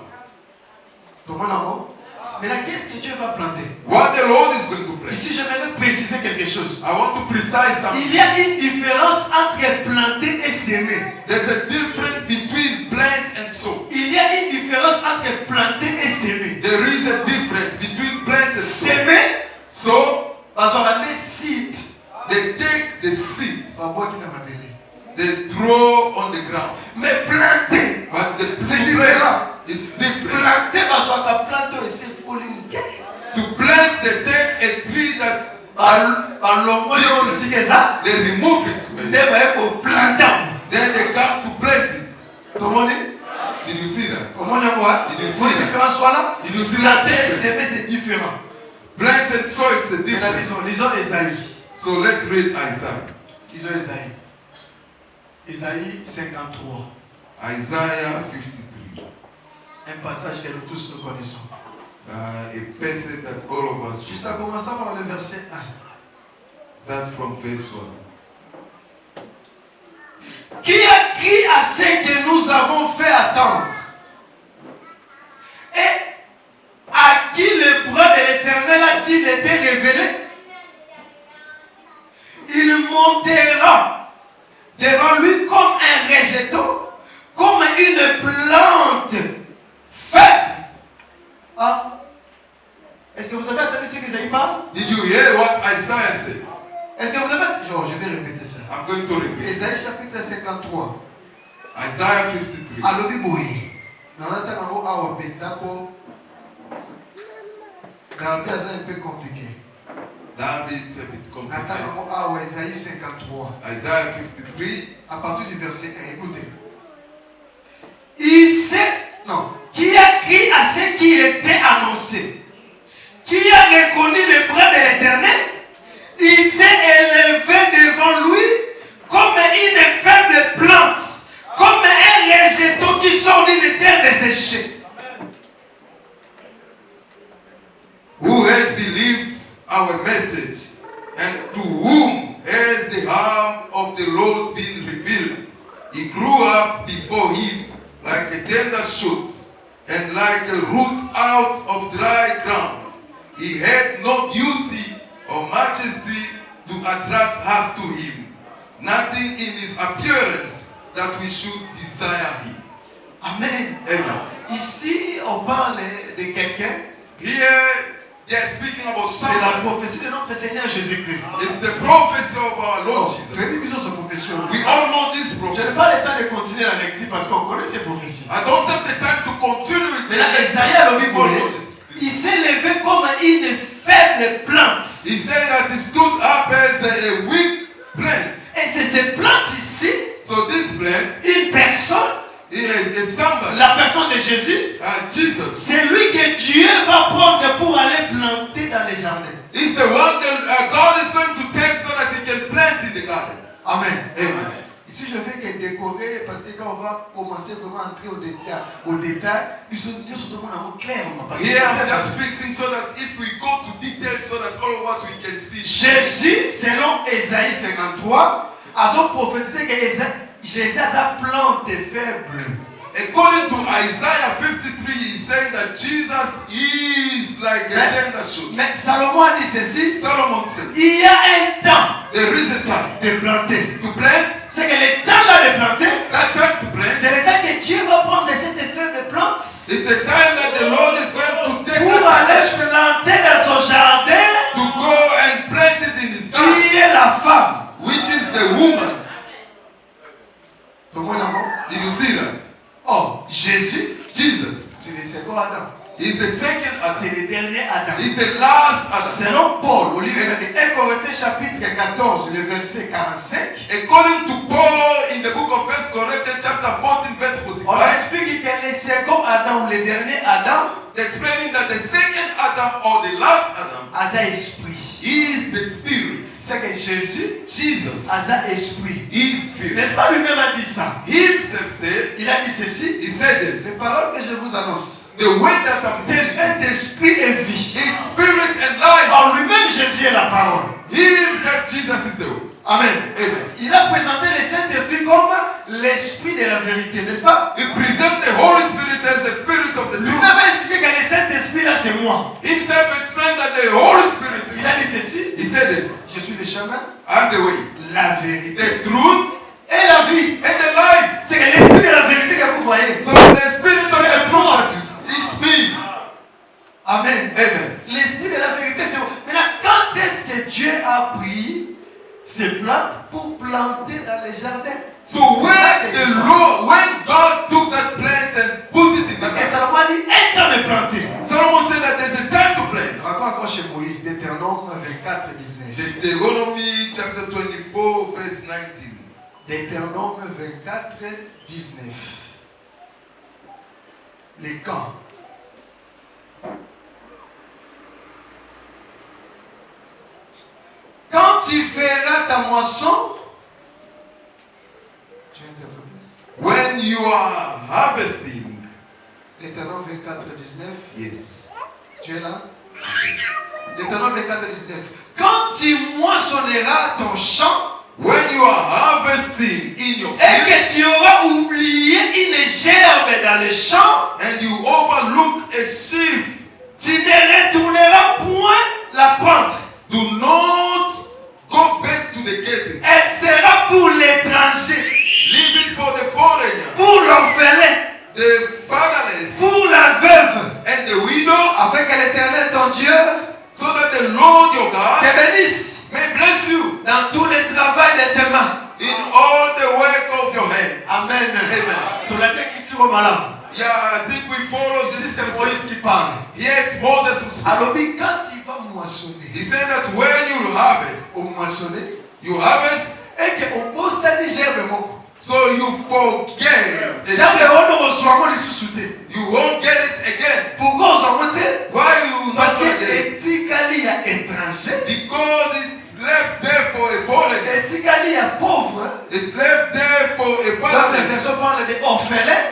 B: Tout le monde en haut. Maintenant, qu'est-ce que Dieu va planter?
A: What the Lord is going to plant.
B: Ici, j'aimerais préciser quelque chose.
A: I want to precise something.
B: Il y a une différence entre planter et s'aimer.
A: There's a difference between plant and sow.
B: Il y a une différence entre planter et s'aimer.
A: There is a difference between plant and sow.
B: S'aimer,
A: So
B: parce qu'on a des seed.
A: they take the seed,
B: Mais
A: they throw on the ground.
B: planter,
A: But the
B: c'est
A: to
B: différent.
A: plant, it's different.
B: Planter, parce qu'on a planté aussi pour lui.
A: To plant, they take a tree that they remove it. Then they come to plant it. Did you see that? Did you see that? Did you see that?
B: Planter et
A: difference?
B: s'aimer, c'est différent.
A: Plant and sow, it's a difference.
B: Lisons Esaïe.
A: So let's read Isaiah.
B: Lisons Esaïe. Esaïe 53.
A: Isaiah 53.
B: Un passage que nous tous nous connaissons.
A: A passage that all of us
B: Juste à commencer par le verset 1.
A: start from verse 1.
B: Qui a crié à ce que nous avons fait attendre? Et à qui le bras de l'Éternel a-t-il été révélé? Il montera devant lui comme un rejeton, comme une plante faible. Ah. Est-ce que vous avez entendu ce qu'Isaïe parle?
A: Did you hear what Isaiah said?
B: Est-ce que vous avez... Je vais répéter ça.
A: I'm going to repeat.
B: Esaïe chapitre 53.
A: Isaiah 53.
B: Alobi boye. Nalata nango awa penza po. Garabi aza un peu compliqué.
A: That bit's a bit
B: Nata
A: complicated.
B: nango awa Esaïe 53.
A: Isaiah 53.
B: À partir du verset 1, écoutez. Il sait, non, qui a crié à ce qui était annoncé, qui a reconnu le bras de l'Éternel, il s'est élevé devant lui comme une faible plante, comme un rejeton qui sort d'une terre desséchée.
A: Who has believed our message, and to whom has the arm of the Lord been revealed? He grew up before him like a tender shoot, and like a root out of dry ground. He had no beauty or majesty to attract us to him, nothing in his appearance that we should desire him.
B: Amen.
A: Amen.
B: Ici, on parle de quelqu'un.
A: Here they are speaking about
B: C'est la
A: someone.
B: prophétie de notre Seigneur Jésus-Christ.
A: It's the prophecy of our Lord
B: Oh,
A: Jesus.
B: très bien, cette prophétie.
A: We all know this
B: Je n'ai
A: prophecy.
B: pas le temps de continuer la lecture parce qu'on connaît ces prophéties.
A: I don't have the time to continue with
B: Mais là,
A: the
B: Esaïe a le Bible.
A: all the scripture.
B: Il s'est levé comme une faible plante.
A: He said that he stood up as a weak plant.
B: Et c'est ces plantes ici,
A: So this plant
B: une personne,
A: is somebody,
B: la personne de Jésus,
A: Jesus.
B: c'est lui que Dieu va prendre pour aller planter dans les jardins.
A: He's the one that God is going to take so that he can plant in the garden.
B: Amen.
A: Amen.
B: Ici, je fais que décorer parce que quand on va commencer vraiment à entrer au détail, puis nous sommes clairement. Parce que
A: Here I'm just fixing so that if we go to details so that all of us we can see.
B: Jésus, selon Ésaïe 53, a prophétisé que Jésus a sa plante faible.
A: According to Isaiah 53, he's saying that Jesus is like a tender shoot.
B: Mais Salomon a dit ceci,
A: Solomon said,
B: il y a un temps
A: there is a time
B: de planter.
A: to plant,
B: C'est que le temps là de planter,
A: that time to plant.
B: c'est le temps que Dieu va prendre cette faible plante
A: It's the time that the Lord is going to take
B: pour
A: that
B: aller
A: time
B: planter dans son jardin,
A: to go and plant it in his garden,
B: qui est la femme.
A: which is the woman.
B: Did
A: Did you see that?
B: Oh, Jésus,
A: Jesus
B: c'est le second Adam.
A: is the second
B: C'est
A: Adam.
B: le dernier Adam.
A: He's the last Adam.
B: Selon Paul, au livre de 1 Corinthiens chapitre 14, le verset 45,
A: According to Paul in the book of 1 Corinthians chapter 14 verse
B: on
A: 45,
B: explique que le second Adam ou le dernier Adam
A: explaining that the second Adam or the last Adam
B: a un esprit.
A: is the spirit.
B: C'est que Jésus
A: Jesus
B: a un esprit.
A: is spirit.
B: N'est-ce pas lui-même a dit ça?
A: Himself said,
B: Il a dit ceci.
A: he said this,
B: Ces paroles que je vous annonce.
A: the way that I'm telling you,
B: Un esprit et vie.
A: it's spirit and life.
B: En lui-même, Jésus est la parole.
A: Himself, Jesus is the word.
B: Amen.
A: Amen.
B: Il a présenté le Saint-Esprit comme l'esprit de la vérité, n'est-ce pas?
A: He presents the Holy Spirit as the spirit of the
B: Lui-même
A: truth.
B: a expliqué que le Saint-Esprit là, c'est moi.
A: Himself explained that the Holy Spirit
B: Il a dit
A: is.
B: ceci.
A: He said this,
B: Je suis le chemin,
A: I'm the way,
B: la vérité
A: the truth,
B: et la vie.
A: and the life.
B: C'est que l'esprit de la vérité que vous voyez.
A: So the spirit of the truth that you see, it's me.
B: Amen.
A: Amen.
B: L'esprit de la vérité, c'est moi. Maintenant, quand est-ce que Dieu a pris ces plantes pour planter dans les jardins?
A: So when God took that plant and put it in the
B: Parce que
A: garden,
B: Salomon a dit un temps de planter.
A: Solomon said that there's a time to plant.
B: Rentrons encore chez Moïse, Deutéronome 24, 19.
A: Deuteronomy chapter 24 verse 19.
B: Deutéronome 24, 19. Les camps. Quand tu feras ta moisson, tu as interprété.
A: When you are harvesting,
B: Deutéronome 24, 19.
A: yes.
B: Tu es là? Deutéronome 24, 19. Quand tu moissonneras ton champ,
A: When you are harvesting in your
B: et
A: field
B: que tu auras oublié une gerbe dans le champ,
A: and you overlook a sheaf,
B: tu ne retourneras point la pente.
A: do not go back to the gate.
B: Elle sera pour l'étranger,
A: Leave it for the foreigner,
B: pour l'orphelin,
A: the fatherless,
B: pour la veuve,
A: and the widow,
B: afin que l'Éternel, ton Dieu,
A: so that the Lord your God
B: te bénisse
A: may bless you
B: dans tout le travail de tes mains.
A: in all the work of your hands.
B: Amen.
A: Amen.
B: Tout la tête qui tire au malin.
A: Yeah, I think we follow
B: Ici,
A: this.
B: c'est Moïse qui parle.
A: Here it's Moses who speaks.
B: Alors, quand il va moissonner,
A: He said that when you harvest,
B: au moissonner,
A: you harvest,
B: et que au beau sali gerbe moko.
A: so you forget a
B: Gerbe
A: sheaf.
B: ono reçoit mon sous-souté.
A: You won't get it again.
B: Pourquoi on s'en monte?
A: Why you
B: Parce
A: not
B: que
A: gonna get it?
B: etikali ya étranger,
A: Because it's left there for a foreigner.
B: etikali ya pauvre.
A: It's left there for a
B: Dans la
A: fatherless.
B: version parle de orphelin.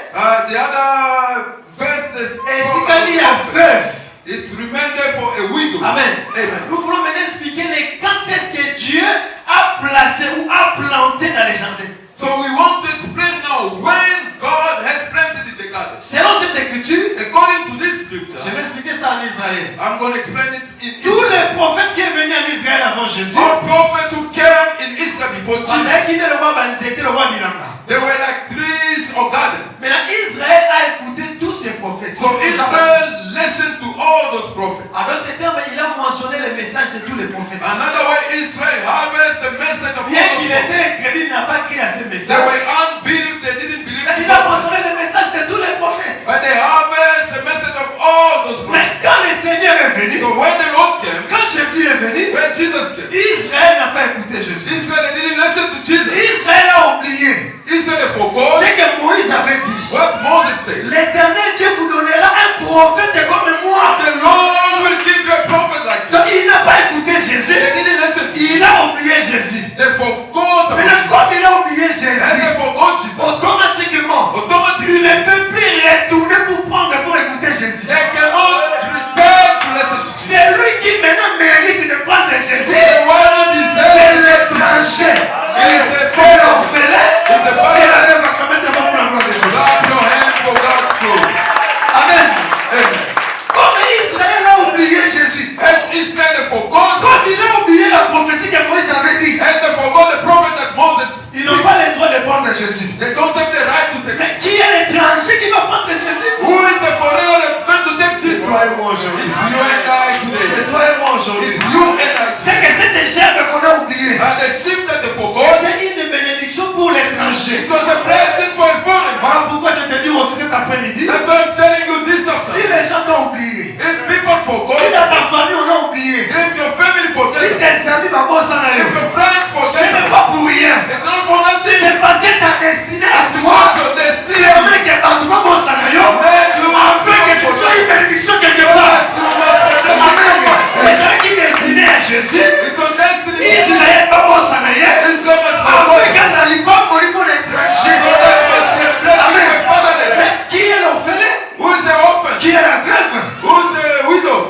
A: The other verse is
B: Etikali ya veuve.
A: it's remained there for a widow.
B: Amen.
A: Amen.
B: Nous voulons maintenant expliquer les quand est-ce que Dieu a placé ou a planté dans les jardins.
A: So we want to explain now when God has planted in the garden.
B: Selon cette écriture,
A: According to this scripture,
B: je vais expliquer ça en Israël.
A: I'm going to explain it in
B: Tous
A: Israel.
B: les prophètes qui sont venus en Israël avant Jésus,
A: All prophets who came in Israel before
B: parce
A: Jesus,
B: qu'ils étaient le roi Banzete, le roi Bilanga.
A: they were like trees or garden.
B: Maintenant, Israël a écouté tous ces prophètes.
A: So Israel listened to all those prophets.
B: À d'autres termes, il a mentionné le message de tous les prophètes.
A: Another way, Israel harvest the message of
B: Bien
A: all those
B: qu'il
A: prophets.
B: était crédible, il n'a pas crié à ce
A: They
B: message.
A: were didn't listen to Jesus.
B: Israël a oublié
A: Israel they forgot
B: ce que Moïse avait dit.
A: what Moses said.
B: L'Éternel Dieu vous donnera un prophète comme moi.
A: The Lord will give you a prophet like you.
B: Donc il n'a pas écouté Jésus.
A: They didn't listen to
B: Il a oublié Jésus.
A: They forgot about
B: Mais
A: Jesus.
B: comme il a oublié
A: And
B: Jésus,
A: they forgot Jesus.
B: automatiquement, il
A: Automatically,
B: ne peut plus retourner pour écouter Jésus.
A: they cannot return to listen to Jesus.
B: C'est lui qui maintenant mérite de prendre Jésus.
A: The one who
B: C'est
A: deserves
B: l'étranger. C'est l'orphelin. C'est la veuve. Mettez-moi pour la gloire de Dieu.
A: clap your hand for God's glory.
B: Amen.
A: Amen.
B: Comme Israël a oublié Jésus.
A: As Israel they forgot,
B: Comme il a oublié la prophétie que Moïse avait dit.
A: as they forgot the prophet that Moses,
B: Ils n'ont pas le droit de prendre Jésus.
A: they don't have the right to take.
B: Mais qui est l'étranger qui va prendre Jésus?
A: Who is the foreigner that's going to take
B: C'est
A: Jesus?
B: toi et moi aujourd'hui.
A: It's you and I
B: C'est
A: today.
B: toi et moi aujourd'hui.
A: It's you and I.
B: C'est que cette gerbe qu'on a oubliée,
A: And the sheep that they forgot,
B: c'était une bénédiction pour l'étranger.
A: it was a blessing for a foreigner.
B: Voilà pourquoi je te dis aussi cet après-midi.
A: That's why I'm telling you this
B: Si
A: afternoon.
B: les gens t'ont oublié,
A: If people
B: si
A: forgot,
B: dans ta famille on a oublié,
A: if your family
B: si
A: forget,
B: tes amis m'abosent en
A: if
B: ailleurs,
A: your friends
B: ce n'est
A: forget,
B: pas pour rien.
A: it's not for nothing.
B: C'est parce que ta destinée à
A: It's
B: toi
A: because your destiny.
B: permet que dans toi bosse en ailleurs,
A: Made you
B: afin que tu sois une bénédiction quelque
A: so
B: part.
A: that you must be blessed
B: Amen.
A: somewhere.
B: Les gens qui sont destinés à Jésus,
A: It's your destiny.
B: Israël va bosse en ailleurs,
A: Israel must be
B: afin
A: blessed.
B: que ça lui pas mourir pour l'étranger.
A: So that you must be a blessing
B: Amen.
A: to the fatherless.
B: Qui est l'orphelin?
A: Who is the orphan?
B: Qui est la veuve?
A: Who is the widow?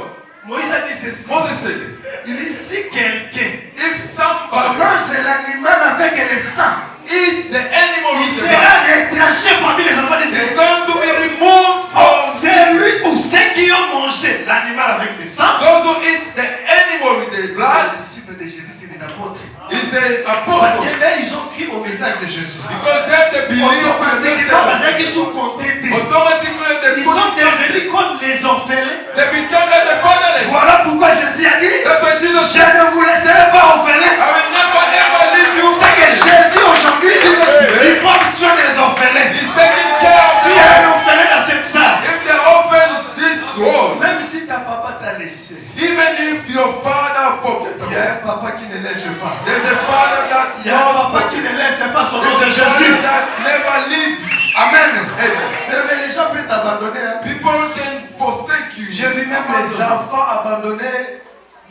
B: Moïse a dit ceci.
A: Moses said this.
B: Il dit si quelqu'un
A: If somebody
B: mange l'animal avec le sang,
A: eats the animal
B: il
A: with the
B: sera
A: blood,
B: retranché parmi les enfants
A: it's
B: d'Israël.
A: going to be removed
B: Oh,
A: from
B: c'est lui ou ceux qui ont mangé l'animal avec le sang.
A: those who eat the animal with the blood.
B: Les disciples de Jésus, c'est des apôtres.
A: Is the
B: Parce
A: apostle.
B: que là, ils ont cru au message de Jésus.
A: Because then they believe in the
B: Automatiquement, parce
A: message.
B: qu'ils sont contentés.
A: Automatically they
B: Ils sont
A: put
B: devenus comme les orphelins.
A: they become like the fatherless.
B: Voilà pourquoi Jésus a dit,
A: That's why Jesus
B: je
A: said,
B: ne vous laisserai pas orphelins.
A: I will never ever leave you.
B: C'est que Jésus aujourd'hui,
A: Jesus,
B: il prend soin des orphelins.
A: He's taking care of
B: S'il y a un orphelin dans cette salle,
A: if the orphans this world,
B: même si ta papa t'a laissé,
A: even if your father forget
B: il y a
A: about
B: un papa qui ne laisse pas.
A: there's a father that
B: Il y a un
A: not
B: papa qui ne laisse pas son nom,
A: there's
B: c'est
A: a father
B: Jésus.
A: that never leave you.
B: Amen.
A: Amen.
B: Mais les gens peuvent t'abandonner. Hein.
A: People can forsake you.
B: J'ai vu même les enfants abandonner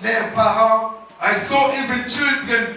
B: leurs parents.
A: I saw even children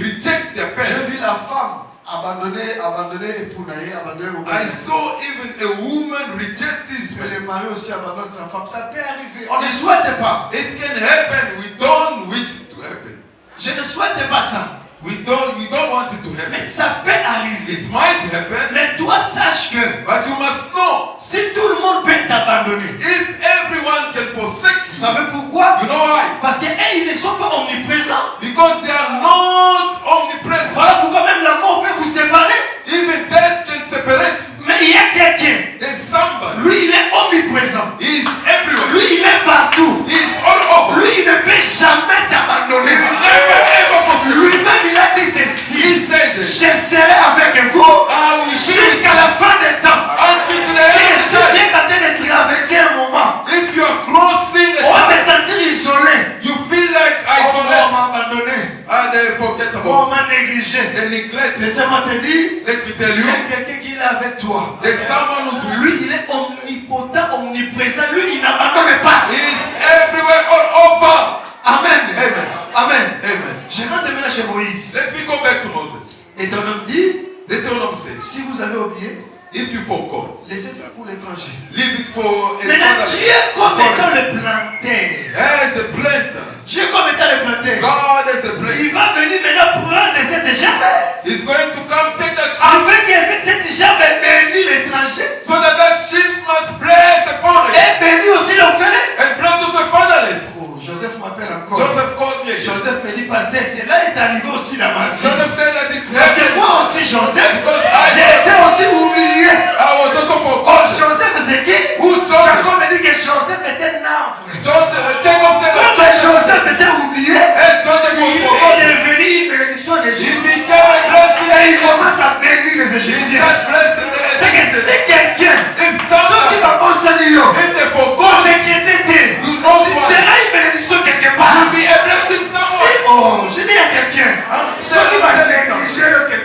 A: reject their
B: J'ai
A: parents.
B: vu la femme abandonner Epounaïe, abandonner le
A: I
B: mari.
A: saw even a woman reject his
B: Mais
A: man.
B: le mari aussi abandonne sa femme. Ça peut arriver. On ne souhaite pas.
A: It can happen. We don't wish it to happen.
B: Je ne souhaite pas ça.
A: We don't want it to happen.
B: Mais ça peut arriver.
A: It might happen,
B: Mais toi, sache que
A: but you must know
B: si tout le monde peut t'abandonner,
A: if everyone can forsake
B: vous
A: you.
B: savez pourquoi?
A: You know why?
B: Parce qu'ils ne sont pas omniprésents.
A: Because they are not omnipresent.
B: Voilà pourquoi même la mort peut vous séparer.
A: Even death can separate you.
B: Mais il y a quelqu'un.
A: There's somebody.
B: Lui, il est omniprésent.
A: He is everywhere.
B: Lui, il est partout.
A: He is all over.
B: Lui, il ne peut jamais t'abandonner.
A: He will never ever forsake you.
B: Lui-même, il a dit
A: He
B: ceci.
A: said this.
B: Je serai avec vous
A: I will be
B: jusqu'à la fin des temps.
A: until to the
B: C'est
A: end
B: que
A: of
B: si
A: the
B: tu
A: time.
B: es en train de traverser un moment,
A: If you are crossing a
B: on va
A: time,
B: se sentir isolé.
A: you feel like
B: On
A: isolated
B: m'a abandonné.
A: and they forget
B: On
A: about
B: m'a négligé.
A: you. They neglect it.
B: Laissez-moi te dire,
A: Let me tell
B: il y
A: you,
B: a quelqu'un qui est là avec toi.
A: there's someone who's with
B: Lui,
A: you.
B: il est omnipotent, omniprésent. Lui, il n'abandonne pas.
A: He is everywhere, all over.
B: Amen.
A: Amen.
B: Amen.
A: Amen.
B: Je rentre maintenant chez Moïse.
A: Let me go back to Moses.
B: Et ton homme dit,
A: Deuteronomy says,
B: si vous avez oublié,
A: if you forgot,
B: laissez ça pour l'étranger.
A: leave it for a
B: Maintenant,
A: father.
B: Dieu comme étant le planteur.
A: As the planter,
B: Dieu comme étant le planteur.
A: God as the
B: Il
A: planter.
B: va venir maintenant prendre cette jambe.
A: He's going to come take that sheep
B: Afin que cette jambe bénisse l'étranger.
A: so that sheep must bless a foreigner
B: Et bénisse aussi l'orphelin.
A: and bless also fatherless.
B: Oh, Joseph m'appelle encore.
A: Joseph called me again.
B: Joseph me dit, pasteur, cela est arrivé aussi dans ma vie.
A: Joseph said that it's
B: Parce que
A: happening.
B: moi aussi, Joseph,
A: Because
B: j'ai été aussi oublié.
A: I was also
B: Oh,
A: forgotten.
B: Joseph, c'est qui?
A: Who's Joseph?
B: Jacob me dit que Joseph était un arbre.
A: Jacob said that
B: Comme Joseph était oublié,
A: as Joseph was
B: il est
A: forgotten,
B: devenu une bénédiction
A: he
B: d'Égypte.
A: became a blessing.
B: Et il commence à bénir les
A: He
B: Égyptiens.
A: started blessing the
B: C'est que
A: Egyptians.
B: si quelqu'un,
A: If
B: ceux qui
A: somebody,
B: vont penser
A: if they forgot,
B: s'inquiéter,
A: do not
B: tu
A: worry.
B: seras une bénédiction quelque
A: Will
B: part.
A: be a blessing
B: Si,
A: somewhere.
B: oh, je dis à quelqu'un,
A: I'm
B: ceux qui vont
A: telling
B: bénir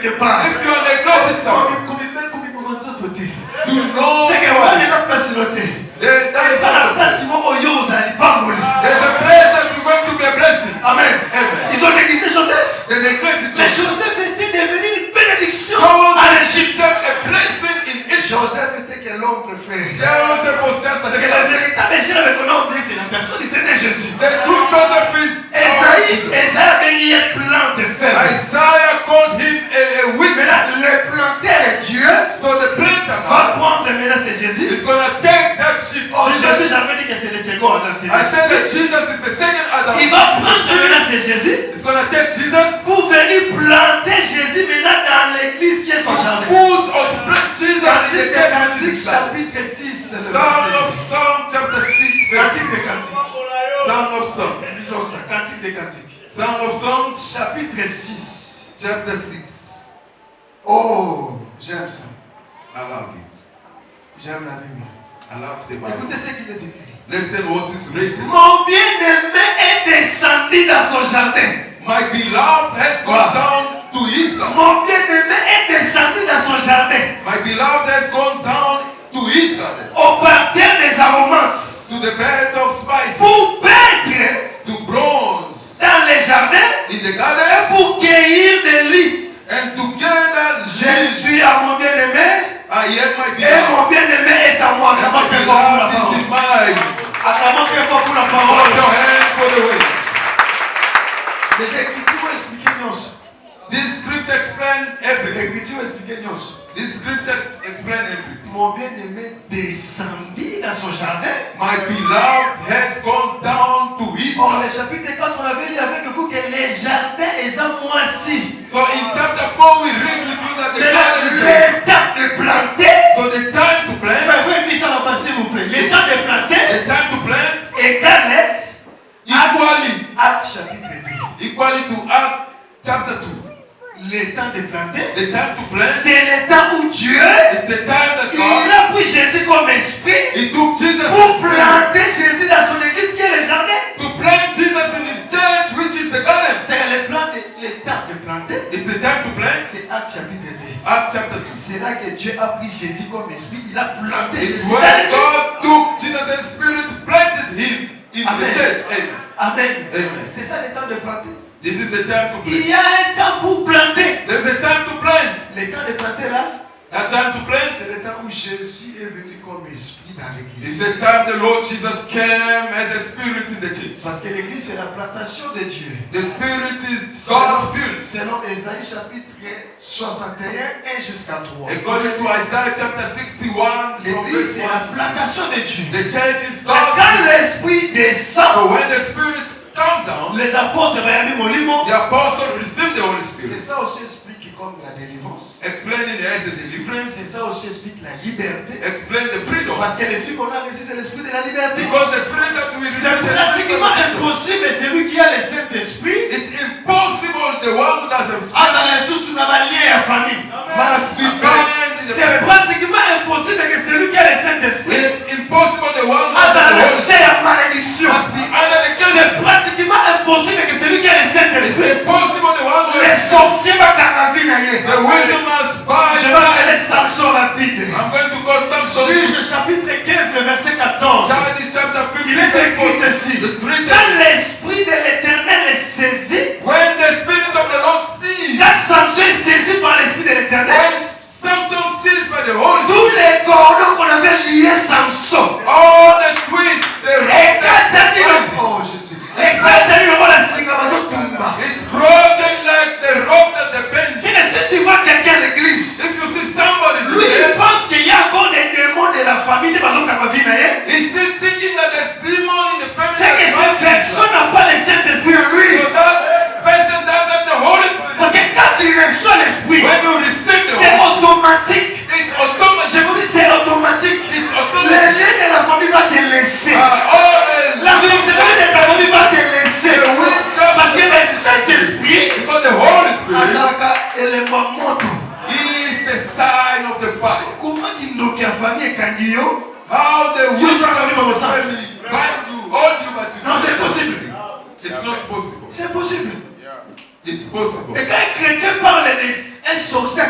B: quelque part.
A: If you are neglected somewhere,
B: do
A: know
B: c'est que moi, les autres places
A: there's
B: la place, ils vont au yo, vous allez pas mourir.
A: a place that you're going to be a blessing.
B: Amen.
A: Amen.
B: Ils ont négligé Joseph.
A: They neglected
B: Mais
A: Joseph.
B: Joseph était devenu une bénédiction à l'Égypte.
A: Joseph became a blessing in Egypt.
B: Joseph était que l'ombre, frère.
A: Joseph was just
B: Parce
A: a
B: que la
A: shadow.
B: véritable Jésus qu'on a oublié, c'est la personne, c'était Jésus.
A: The true Joseph is Jesus.
B: Esaïe a béni un plante faible.
A: Isaiah called him a witch.
B: Mais là, le planteur est Dieu.
A: So the planter
B: Va prendre maintenant, c'est Jésus.
A: is going to take that sheep.
B: Oh, Jésus,
A: Jesus.
B: j'avais dit que c'est le second.
A: I said that Jesus is the second Adam.
B: Il va prendre maintenant, c'est Jésus.
A: He's going to take Jesus.
B: Pour venir planter Jésus maintenant dans l'église qui est son jardin.
A: Put or to plant Jesus in the church which
B: Cantique
A: is his life.
B: chapitre 6.
A: Song of Psalm chapter 6 verse
B: Cantique des cantiques.
A: Song of Psalm.
B: Lisons ça. Cantique des cantiques.
A: Song of Songs
B: Chapitre 6.
A: chapter 6.
B: Oh, j'aime ça.
A: I love it.
B: J'aime la Bible.
A: I love the Bible.
B: Écoutez ce qu'il est écrit.
A: Listen what is written.
B: Mon bien-aimé est descendu dans son jardin.
A: My beloved has gone down to his garden.
B: Mon bien-aimé est descendu dans son jardin.
A: My beloved has gone down to his garden.
B: Au parterre des aromates.
A: To the beds of spices.
B: Pour paître
A: To bronze
B: dans les jardins.
A: in the
B: Et
A: gardens.
B: pour cueillir des lys.
A: And together
B: Je suis à mon bien-aimé.
A: I am my
B: Et mon
A: beloved.
B: bien-aimé est à moi.
A: And
B: Acclamons
A: my
B: très fort pour la
A: beloved is
B: parole.
A: in mine.
B: Acclamons très fort pour la
A: Hold
B: parole.
A: your hand for the ways.
B: Déjà, l'écriture va expliquer nous.
A: This scripture explains everything.
B: L'écriture va expliquer nous.
A: This scripture explains everything.
B: Mon bien-aimé descendit dans son jardin.
A: My beloved has gone down to his
B: Or,
A: garden.
B: le chapitre 4, on avait lu avec vous que les jardins sont moisis.
A: So in chapter 4 we read with you that the garden is open.
B: L'étape de planter.
A: So the time to plant,
B: Faites mis ça là-bas, s'il vous plaît. L'étape de planter
A: the time to plant
B: égale
A: equally
B: Actes chapitre 2.
A: equally to Acts chapter 2.
B: Le temps de planter,
A: The time to plant,
B: c'est le temps où Dieu
A: it's the time that
B: il
A: God,
B: a pris Jésus comme esprit
A: he took Jesus
B: pour
A: as spirit,
B: planter Jésus dans son église qui est le jardin.
A: to plant Jesus in his church, which is the garden.
B: C'est le temps de planter.
A: It's the time to plant.
B: C'est Actes chapitre 2.
A: Acts chapter 2.
B: C'est là que Dieu a pris Jésus comme esprit. Il a planté
A: It's
B: Jésus dans
A: where
B: l'église.
A: God took Jesus as spirit, planted him in
B: Amen.
A: the church. Amen.
B: Amen.
A: Amen.
B: C'est ça le temps de planter.
A: This is the time to
B: Il
A: plant.
B: y a un temps pour planter.
A: There's a time to plant.
B: Le temps de planter là,
A: That time to plant
B: c'est le temps où Jésus est venu comme esprit dans
A: is
B: l'église.
A: the time the Lord Jesus came as a spirit in the church.
B: Parce que l'église c'est la plantation de Dieu.
A: The spirit is God filled.
B: Selon Ésaïe chapitre 61, 1 jusqu'à 3.
A: According to Isaiah chapter 61 from
B: L'église
A: verse
B: c'est la
A: 1.
B: plantation de Dieu.
A: The church is
B: Et
A: God
B: quand
A: filled.
B: l'esprit descend,
A: So when the spirits come down,
B: les apôtres Bayami Molimo,
A: the apostle receive the Holy
B: c'est
A: Spirit.
B: ça aussi explique comme la délivrance.
A: Explaining as the deliverance,
B: C'est ça aussi explique la liberté.
A: explain the freedom.
B: Parce que l'esprit qu'on a reçu, c'est l'esprit de la liberté.
A: Because the spirit that we
B: C'est
A: receive is the spirit
B: pratiquement
A: of freedom.
B: impossible, mais celui qui a le Saint-Esprit,
A: It's impossible the one who doesn't speak
B: à tu n'as pas lié à famille.
A: must be bind in the
B: C'est
A: family.
B: pratiquement impossible que celui qui a le Saint-Esprit,
A: It's impossible the one who
B: à
A: doesn't
B: la
A: Holy Spirit
B: à malédiction.
A: must be under the curse.
B: C'est pratiquement impossible que celui qui a le
A: It's
B: Saint-Esprit,
A: impossible the one who
B: les sorciers vont carnaver naïe.
A: the wisdom must bind.
B: Je vais appeler Samson rapide.
A: I'm going to call Samson.
B: Juge chapitre 15, le verset 14.
A: Judges chapter 15.
B: Il est écrit ceci.
A: It's written.
B: Quand l'esprit de l'Éternel est saisi,
A: When the spirit of the Lord sees,
B: quand Samson est saisi par l'esprit de l'Éternel,
A: when Samson sees by the Holy
B: tous
A: Spirit,
B: les cordons qu'on avait liés Samson,
A: all the twists, the
B: et quand
A: rope,
B: Daniel, oh Jésus, et quand Daniel va la singamazo tumba.
A: it's broken like the rope that the bends.
B: C'est que si tu vois quelqu'un à l'église,
A: If you see somebody
B: lui il
A: today,
B: pense qu'il y a encore des démons de la famille de Bazon Kamavinaye.
A: he's still thinking that there's demon in the family.
B: C'est que cette personne n'a pas le Saint-Esprit en lui.
A: So that person doesn't have the Holy
B: Parce
A: Spirit.
B: que quand tu reçois l'Esprit,
A: When you receive the
B: c'est
A: Holy
B: automatique.
A: Spirit, it's automatic.
B: Je vous dis, c'est automatique.
A: It's
B: Le
A: automatic.
B: lien de la famille va te laisser.
A: All the
B: La sorcellerie de ta famille va te laisser.
A: the witchcraft,
B: Parce que le Saint-Esprit,
A: because the Holy Spirit
B: Azalaka, élément moto.
A: is the sign of the fire.
B: Comment tu n'as pas famille kangiyo?
A: How the
B: You
A: witchcraft
B: don't
A: of the
B: know.
A: family bind you, hold you, but you
B: Non,
A: still
B: c'est
A: don't.
B: impossible.
A: It's not possible.
B: C'est impossible.
A: It's possible.
B: Et quand un chrétien parle Un sorcier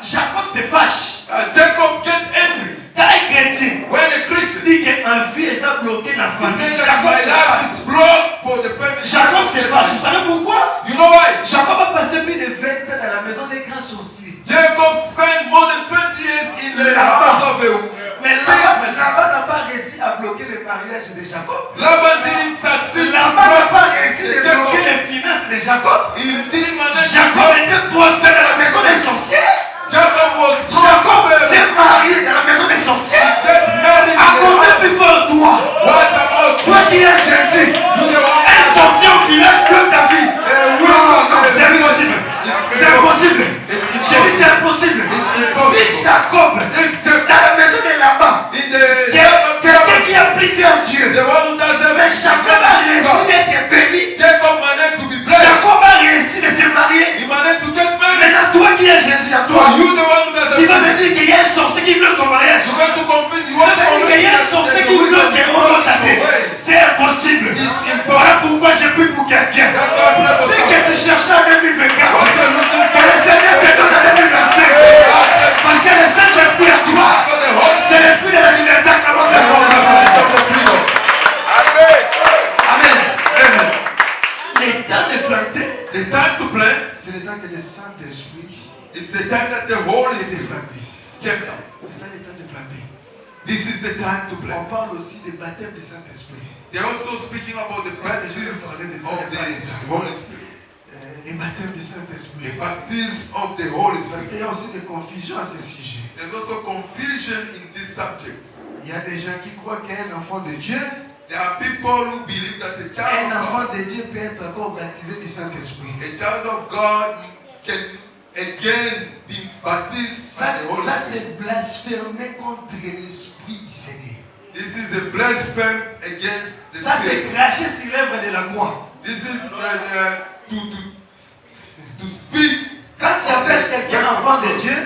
B: Jacob se fâche.
A: Jacob get angry.
B: Quand un chrétien
A: When a Christian
B: dit qu'un vie est bloqué dans la famille,
A: says that
B: Jacob
A: my
B: se
A: life
B: fâche.
A: is blocked for the family.
B: Jacob se fâche. Vous savez pourquoi?
A: You know why?
B: Jacob a passé plus de 20 ans dans la maison des grands sorciers.
A: Jacob spent more than 20 years in the
B: Laban.
A: house of a
B: Mais Laban n'a pas réussi à bloquer le mariage de Jacob.
A: Laban didn't succeed.
B: Laban n'a pas réussi à
A: Jacob.
B: bloquer les finances de Jacob.
A: He didn't manage.
B: Jacob était posté dans la maison des sorciers.
A: Jacob was
B: Jacob
A: prosperous.
B: s'est marié dans la maison des sorciers.
A: Get married.
B: À combien plus fort toi?
A: What about
B: Toi qui es Jésus.
A: you? The one
B: Un sorcier au village bloque ta vie. Non, c'est impossible. C'est impossible. J'ai dit c'est impossible. Si Jacob, dans la maison de Laban, quelqu'un qui a plusieurs dieux,
A: the one who doesn't
B: mais Jacob a réussi d'être béni.
A: Jacob managed to be blessed.
B: Jacob a réussi de se marier.
A: He managed to get married.
B: Maintenant, toi qui es Jésus, à
A: So
B: toi,
A: you the one who doesn't
B: tu vas me dire qu'il y a un sorcier qui bloque ton mariage.
A: you're going to confess
B: Tu
A: you
B: vas
A: want to
B: me dire qu'il y a un sorcier qui bloque ta tête.
A: way.
B: C'est impossible.
A: It's impossible.
B: Voilà pourquoi j'ai pris pour quelqu'un.
A: That's why I pray for
B: Ce que
A: someone.
B: tu cherchais en 2024,
A: What you're looking
B: que le Seigneur te donne en 2025. Parce que le Saint-Esprit à toi,
A: for the Holy
B: c'est l'esprit de la liberté à comment te
A: Spirit
B: faire.
A: of the freedom.
B: Amen.
A: Amen.
B: Le temps de planter,
A: The time to plant,
B: c'est le temps que le Saint-Esprit
A: it's the time that the Holy
B: est
A: Spirit
B: descendu.
A: came down.
B: C'est ça le temps de planter.
A: This is the time to
B: On
A: plant.
B: parle aussi du baptême du Saint-Esprit.
A: They're also speaking about the baptism of the Holy Spirit.
B: Le baptême du Saint-Esprit.
A: The baptism of the Holy
B: Parce qu'il
A: Spirit.
B: y a aussi des confusions à ce sujet.
A: There's also confusion in this subject.
B: Il y a des gens qui croient qu'un enfant de Dieu,
A: There are people who believe that a
B: un
A: child of
B: enfant de Dieu peut être encore baptisé du Saint-Esprit.
A: God, a child of God can again be baptized by
B: Ça,
A: the Holy
B: ça
A: Spirit.
B: c'est blasphémer contre l'Esprit du Seigneur.
A: This is a blasphemy against the
B: Ça c'est
A: Spirit.
B: cracher sur l'œuvre de la croix.
A: This is to speak.
B: Quand tu appelles quelqu'un enfant de Dieu,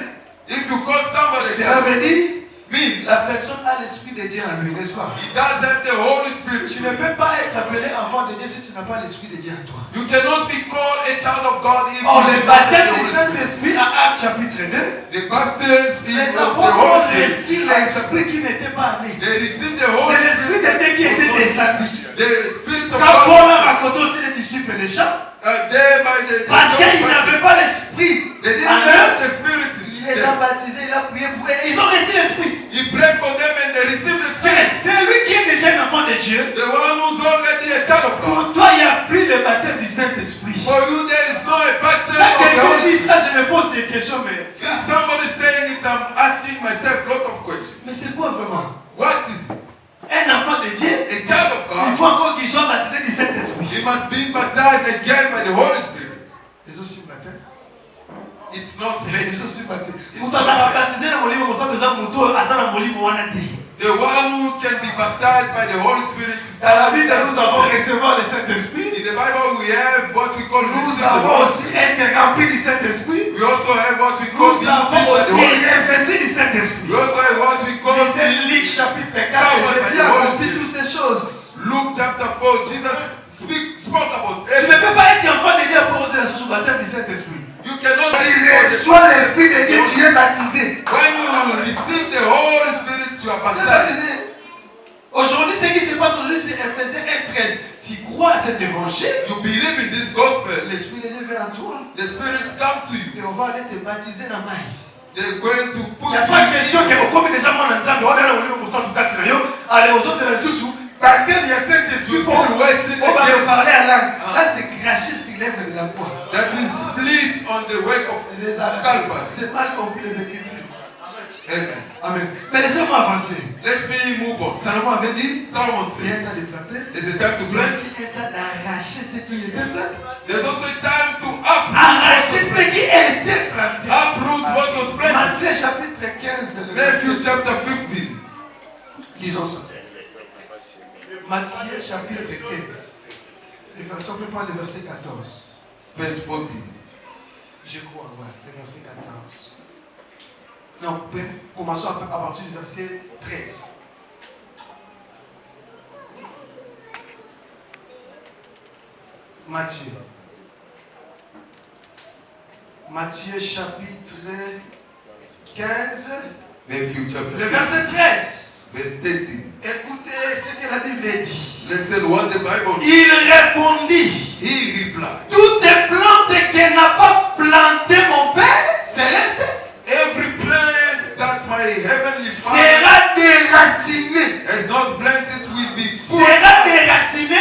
A: If you call somebody a
B: cela
A: child,
B: veut dire
A: means
B: la personne a l'Esprit de Dieu en lui, n'est-ce pas?
A: he does have the Holy Spirit.
B: Tu ne peux pas être appelé enfant de Dieu si tu n'as pas l'Esprit de Dieu en toi.
A: You cannot be called a child of God if
B: Or,
A: you
B: le
A: do not have
B: baptême
A: the
B: du
A: Holy Spirit.
B: Saint-Esprit à Actes chapitre 2,
A: The baptism
B: les
A: of the
B: apôtres
A: Holy
B: ont
A: Spirit.
B: reçu l'Esprit qui n'était pas né.
A: They received the
B: C'est
A: Holy
B: l'Esprit de Dieu qui
A: Spirit.
B: était descendu.
A: The Spirit of
B: Quand Paul a
A: God.
B: raconté aussi les disciples des gens,
A: There by the
B: parce qu'ils n'avaient pas l'Esprit
A: They didn't
B: en
A: have
B: eux,
A: the Spirit.
B: il les a baptisés, il a prié pour eux, et ils ont reçu l'Esprit.
A: He prayed for them and they received the Spirit.
B: C'est lui qui est déjà un enfant de Dieu.
A: The one who's already a child of God.
B: Pour toi, il n'y a plus le baptême du Saint-Esprit.
A: For you, there is no a baptism
B: Quand
A: of the
B: quelqu'un
A: Holy
B: dit
A: Spirit.
B: ça, je me pose des questions, mais
A: If somebody saying it, I'm asking myself a lot of questions.
B: mais c'est quoi vraiment?
A: What is it?
B: Un enfant de Dieu,
A: A child of
B: il
A: God,
B: faut encore qu'il soit baptisé du Saint-Esprit.
A: he must be baptized again by the Holy Spirit.
B: Les aussi baptême.
A: It's not
B: Les
A: made.
B: aussi baptême. Vous allez baptiser dans mon livre, vous allez dans mon livre,
A: The one who can be baptized by the Holy Spirit is
B: dans la Bible, nous avons recevoir le Saint-Esprit.
A: in the Bible we have what we call the
B: Nous
A: Spirit of
B: avons
A: God.
B: aussi être remplis du Saint-Esprit.
A: We also have what we call
B: Nous
A: being
B: avons
A: filled by
B: aussi
A: the Holy Spirit.
B: revêtis du Saint-Esprit.
A: We also have what we call
B: Lisez Luc chapitre 4, Jésus a accompli toutes ces choses.
A: Luke chapter 4. Jesus spoke about
B: Tu ne
A: it.
B: peux pas être enfant de Dieu pour oser la sous baptême du Saint-Esprit.
A: You cannot
B: Tu
A: be
B: reçois l'Esprit de Dieu, tu es baptisé.
A: when you receive the Holy Spirit, you are
B: Tu es
A: baptized.
B: baptisé. Aujourd'hui, ce qui se passe aujourd'hui, c'est Ephésiens 1:13. Tu crois à cet évangile,
A: You believe in this gospel.
B: l'Esprit de Dieu vient en toi.
A: The Spirit come to you.
B: Et on va aller te baptiser dans la main.
A: They're going to
B: Il
A: put
B: n'y a pas de
A: you.
B: question que comme déjà mon ensemble, on a le au centre du yo. Allez aux autres, allez tous. Baptême, il y a Saint-Esprit.
A: You
B: On
A: feel waiting
B: va me
A: again.
B: parler en langue. Là, c'est cracher sur l'œuvre de la croix.
A: That is split on the work of
B: Les Arabes.
A: Calvary.
B: C'est mal compris les Écritures.
A: Amen.
B: Amen. Mais laissez-moi avancer.
A: Let me move on.
B: Salomon avait dit,
A: Solomon
B: il y a
A: said,
B: un temps de planter.
A: there's a time to
B: Il y a
A: plant.
B: aussi un temps d'arracher ce qui était planté.
A: There's also a time to uproot
B: Arracher
A: what
B: ce qui était planté.
A: was planted.
B: Matthieu chapitre 15. le
A: Matthew
B: verset-
A: chapter 15.
B: Lisons ça. Matthieu chapitre 15. On peut prendre le verset 14.
A: Verse 14.
B: Je crois, ouais, le verset 14. Non, commençons à partir du verset 13. Matthieu chapitre 15,
A: Matthew chapter
B: le
A: 15,
B: verset 13.
A: verse 13.
B: Écoutez ce que la Bible dit.
A: Listen what the Bible says.
B: Il répondit,
A: He replied,
B: toutes les plantes que n'a pas planté mon Père céleste
A: every plant that my heavenly Father
B: sera déracinée.
A: has not planted will be
B: Sera déracinée.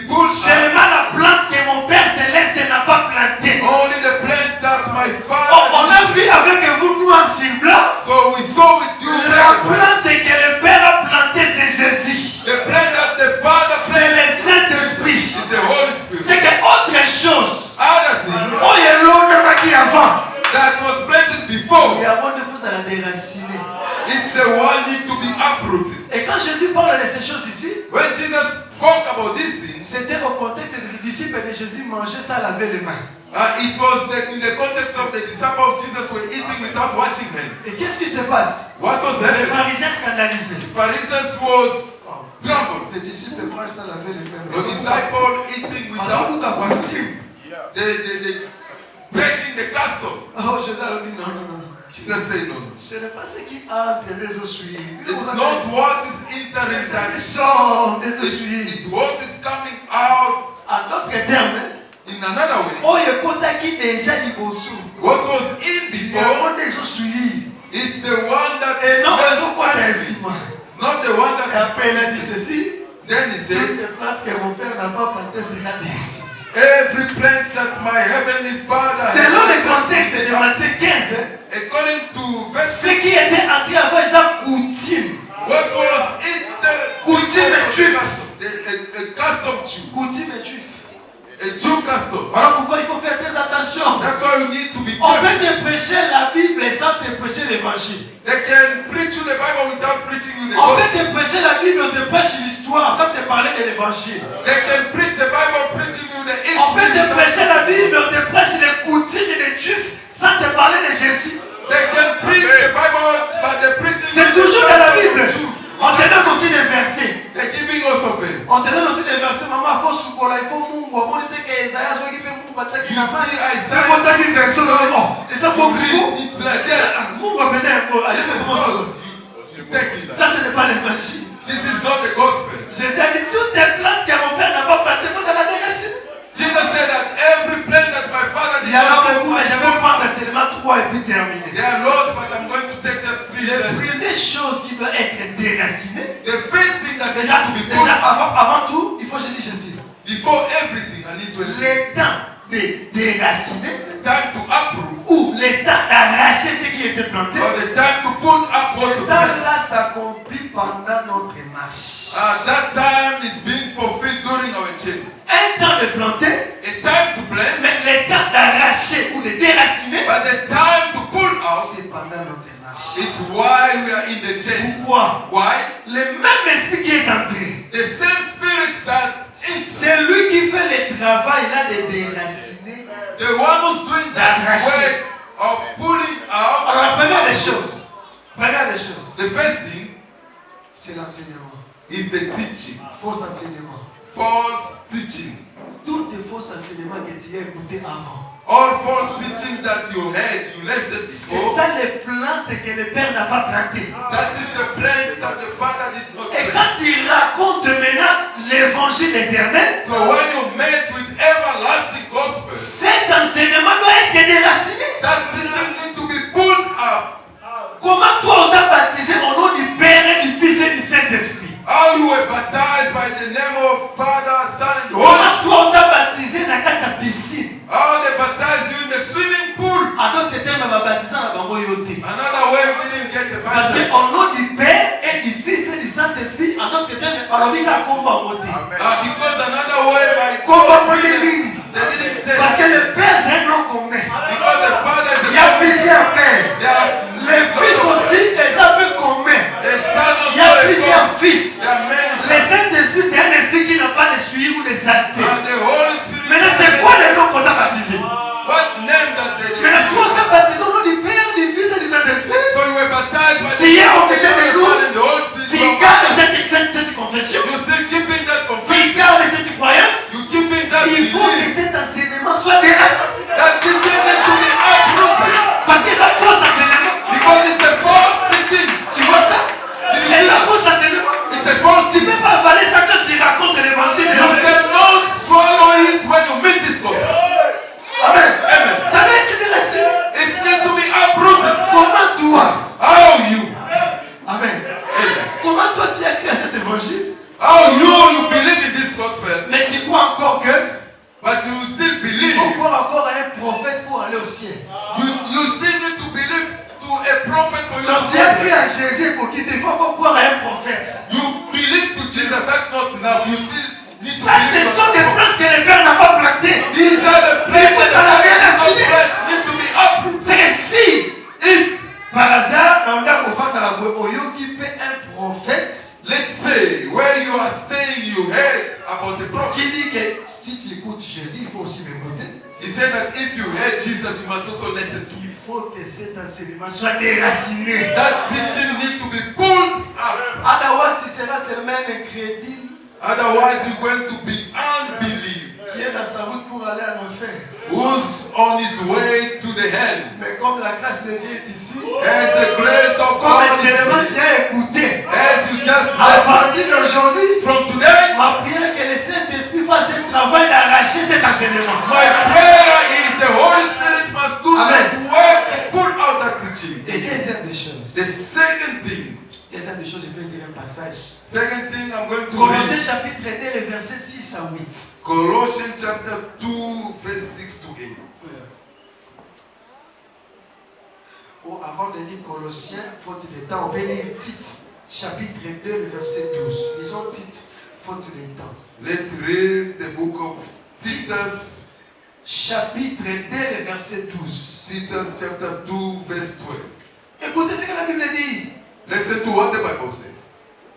A: pulled out.
B: Seulement la plante que mon Père céleste n'a pas plantée.
A: Only the plants that my
B: Oh,
A: Father
B: on a vu avec vous noir sur blanc.
A: So we saw with you
B: La
A: black
B: plante que le Père a plantée, c'est Jésus.
A: the plant that the Father
B: C'est le
A: planted
B: Saint-Esprit.
A: is the Holy Spirit.
B: C'est que autre chose.
A: Other things
B: Oh, il y a l'homme qui avant.
A: that was planted before,
B: Il y a un de vous à la déraciner.
A: it's the one need to be uprooted.
B: Et quand Jésus parle de ces choses ici,
A: When Jesus spoke about these things,
B: c'était au contexte des disciples de Jésus mangeaient sans laver les mains.
A: it was in the context of the disciples of Jesus were eating without washing
B: Et
A: hands.
B: qu'est-ce qui se passe?
A: What was
B: Les
A: happening?
B: pharisiens scandalisés.
A: Pharisees was troubled.
B: Tes disciples mangent sans laver les mains.
A: The disciples eating without washing. They breaking the custom.
B: Oh, Jésus a dit non, non, non, non.
A: Jesus said no.
B: Ce n'est pas ce qui entre les ossuaires.
A: It's not what is entering
B: C'est ce
A: that
B: qui sort des ossuaires.
A: it's what is coming out.
B: En d'autres termes,
A: In another way,
B: oh, il y a qui déjà libosu.
A: what was in
B: Il y a
A: before,
B: des ossuaires.
A: it's the one that
B: Et
A: is
B: non,
A: made
B: ils ont quoi
A: enemy,
B: d'incima.
A: not the one
B: Et
A: that
B: après, il a dit
A: is.
B: ceci.
A: Then he
B: Toutes
A: said,
B: les plantes que mon Père n'a pas plantées sera déracinées.
A: every plant that my heavenly Father has
B: Selon le
A: planted
B: contexte de
A: is
B: Matthieu 15,
A: according to verse,
B: ce qui était entré avant, ils ont coutume.
A: what was it?
B: Coutume juif.
A: A custom Jew,
B: Coutume juif.
A: a Jew custom.
B: Voilà pourquoi il faut faire très attention.
A: That's why you need to be
B: On
A: careful.
B: peut te prêcher la Bible sans te prêcher l'évangile.
A: They can preach you the Bible without preaching you the
B: On
A: gospel.
B: peut te prêcher la Bible, on te prêche l'histoire sans te parler de l'évangile.
A: They can preach the Bible preaching you the
B: On peut
A: history.
B: te prêcher la Bible, on te prêche les coutumes des Juifs sans te parler de Jésus.
A: They can preach the Bible, but they're preaching
B: C'est
A: you the
B: toujours dans la
A: gospel
B: Bible.
A: Jew.
B: On te donne aussi des versets.
A: They're giving also verse.
B: On te donne aussi des versets. Maman, il faut soukola, il faut mungu. On dit que Isaïe soit qui peut mungu, tchaki
A: You
B: na
A: see
B: main.
A: Isaiah.
B: On t'a dit verset oh, et ça pour
A: You read, it's like that.
B: mungu venait un peu. Allez,
A: Yes,
B: comment ça?
A: so you take it.
B: Ça, ce n'est pas l'évangile.
A: This is not the gospel.
B: Jésus a dit toutes les plantes que mon père n'a pas plantées, il faut la déraciner.
A: Jesus said that every plant that my father
B: Il
A: did
B: y en a
A: not plant,
B: beaucoup, mais je vais prendre seulement 3 et puis terminer.
A: they are Lord, but I'm going to take just 3.
B: La première chose qui doit être déracinée,
A: The first thing that
B: déjà,
A: needs to be put
B: avant tout, il faut que je dise ceci.
A: before everything, I need to say
B: Le temps de déraciner
A: time to uproot
B: ou le temps d'arracher ce qui était planté,
A: or the time to put up what
B: ce
A: was planted.
B: temps-là s'accomplit pendant notre marche.
A: That time is being fulfilled during our journey.
B: Un temps de planter,
A: A time to plant,
B: mais le temps d'arracher ou de déraciner,
A: but the time to pull out,
B: c'est pendant notre marche.
A: it's while we are in the journey.
B: Pourquoi?
A: Why?
B: Le même esprit qui est entré,
A: The same spirit that is
B: c'est lui qui fait le travail là de déraciner.
A: the one who's doing that work of pulling out.
B: Alors la première des choses,
A: The first thing
B: c'est l'enseignement.
A: is the teaching.
B: Faux enseignement.
A: False teaching.
B: Tous les faux enseignements que tu as écoutés avant.
A: All false teaching that you heard, you listened
B: C'est
A: before.
B: ça les plantes que le Père n'a pas plantées.
A: That is the plants that the Father did not
B: Et
A: plant.
B: quand il raconte maintenant l'évangile éternel,
A: So when you met with everlasting gospel,
B: cet enseignement doit être déraciné.
A: that teaching need to be pulled up.
B: Comment toi on t'a baptisé au nom du Père et du Fils et du Saint-Esprit?
A: How you were baptized by the name of Father, Son, and the Holy
B: Comment toi on t'a baptisé dans la piscine?
A: How they baptized you in the swimming pool.
B: En d'autres termes, on va baptiser dans la bangoyoté.
A: Another way you didn't get the
B: Parce
A: baptism.
B: qu'au nom du Père et du Fils et du Saint-Esprit, en d'autres termes, on va dire combat monté.
A: Because another way by
B: Combat monté ligne.
A: they didn't say
B: Parce que le Père c'est un nom commun.
A: because the Father is
B: Il y a plusieurs pères.
A: There are
B: Les fils aussi, c'est un peu commun.
A: the Son
B: Il y a
A: also
B: plusieurs
A: is
B: fils.
A: There are many
B: Le
A: sons.
B: Saint-Esprit, c'est un esprit qui n'a pas de suivi ou de saleté.
A: And the Holy Spirit.
B: Maintenant, c'est quoi le nom qu'on t'a baptisé?
A: What name that they did?
B: Maintenant, toi, on t'a baptisé au nom du Père, du Fils et du Saint-Esprit.
A: So you were baptized by the
B: Tu es au
A: Father,
B: milieu de
A: the
B: nous.
A: Son, and the Holy Spirit.
B: Tu gardes cette confession.
A: You still keeping that
B: Tu
A: confession.
B: gardes cette croyance.
A: You keeping that
B: Il faut que
A: belief.
B: cet enseignement soit déraciné.
A: That teaching need to be
B: sien.
A: You still need to believe to a prophet for your
B: Donc tu as cru à Jésus pour quitter. Il faut encore croire à un prophète.
A: You believe to Jesus, that's not enough. You still need
B: Ça,
A: to
B: ce
A: believe
B: sont des
A: to
B: plantes que le Père n'a pas plantées.
A: These are the
B: Mais il faut
A: places
B: ça la
A: that
B: bien
A: are
B: raciner.
A: not need to be uprooted.
B: C'est que si, if, par hasard, on a un prophète
A: Let's say where you are staying, you heard about the prophet.
B: qui dit que si tu écoutes Jésus, il faut aussi m'écouter.
A: He said that if you heard Jesus, you must also listen to
B: Il
A: him.
B: faut que cet enseignement soit déraciné.
A: That teaching need to be pulled up.
B: Otherwise, tu seras seulement un incrédule
A: Otherwise, you're going to be unbelief.
B: qui est dans sa route pour aller en enfer.
A: Who's on his way to the hell.
B: Mais comme la grâce de Dieu est ici,
A: As the grace of
B: comme
A: God
B: seulement
A: is
B: tu as écouté,
A: as you just
B: à
A: listen.
B: partir d'aujourd'hui,
A: From today,
B: ma prière est que le Saint-Esprit fasse un travail d'arracher cet enseignement.
A: my prayer is the Holy Spirit must do
B: Amen.
A: that work to pull out that teaching.
B: Et deuxième des choses,
A: The second thing,
B: je vais lire un passage.
A: second thing I'm going to
B: Colossiens
A: read,
B: chapitre 2, le verset 6 à 8.
A: Colossians chapter 2, verse 6 to 8.
B: Oh, avant de lire Colossiens, faute de temps, on peut lire Tite, chapitre 2, le verset 12. Lisons Tite, faute de temps.
A: Let's read the book of Titus,
B: Chapitre 2, le verset 12.
A: Titus chapter 2, verse 12.
B: Écoutez ce que la Bible dit.
A: Listen to what the Bible says.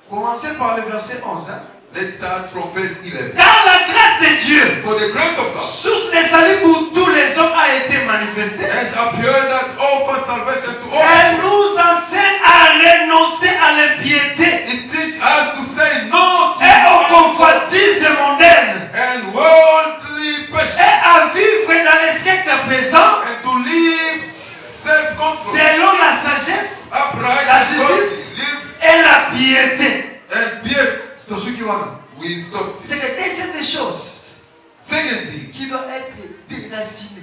B: Commencez par le verset 11. Hein?
A: Let's start from verse 11.
B: Car la grâce de Dieu,
A: For the grace of God
B: source de salut pour tous les hommes, a été manifestée.
A: has appeared that offers salvation to all.
B: Elle nous enseigne à renoncer à l'impiété
A: It teaches us to say no to
B: et au
A: comfort
B: convoitise mondaine
A: and worldly
B: et
A: passion
B: à vivre dans les siècles présents
A: and to live self-control,
B: selon la sagesse
A: upright,
B: la
A: as God
B: justice
A: lives
B: et la piété.
A: and piety.
B: Tous ceux qui voient,
A: We stop.
B: c'est que deuxième des choses
A: Second thing,
B: qui doit être déracinées,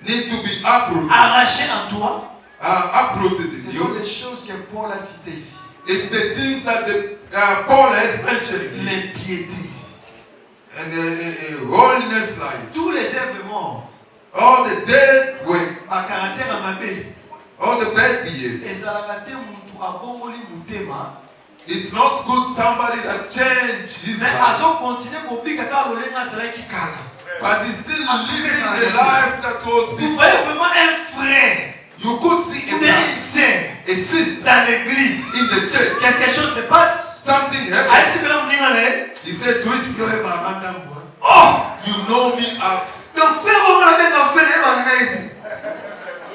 A: need to be uprooted.
B: arrachées en toi,
A: Uprooted
B: ce
A: in
B: sont
A: you.
B: les choses que Paul a citées ici.
A: It's the things that Paul has mentioned.
B: L'impiété,
A: And a holiness life.
B: tous les œuvres morts,
A: All the dead way.
B: ma caractère à ma belle,
A: All the bad behavior.
B: ezalaka te mutu abongoli mutema,
A: It's not good somebody that changed his
B: mais
A: life.
B: azo continue kobika kaka lolenga azalaki kala.
A: But he's still
B: En tout cas,
A: living
B: ça
A: the
B: arrête.
A: life that was
B: Vous
A: before.
B: voyez vraiment un frère
A: You could see
B: ou
A: a
B: bien une
A: man,
B: sœur
A: a sister
B: dans l'église.
A: in the church.
B: Quelque chose se passe.
A: Something happened.
B: Ayisikela muninga le.
A: He said to his
B: Yo
A: friend,
B: eba ndambo. Oh!
A: you know me as
B: Donc frère on a bien frère eba nga eti.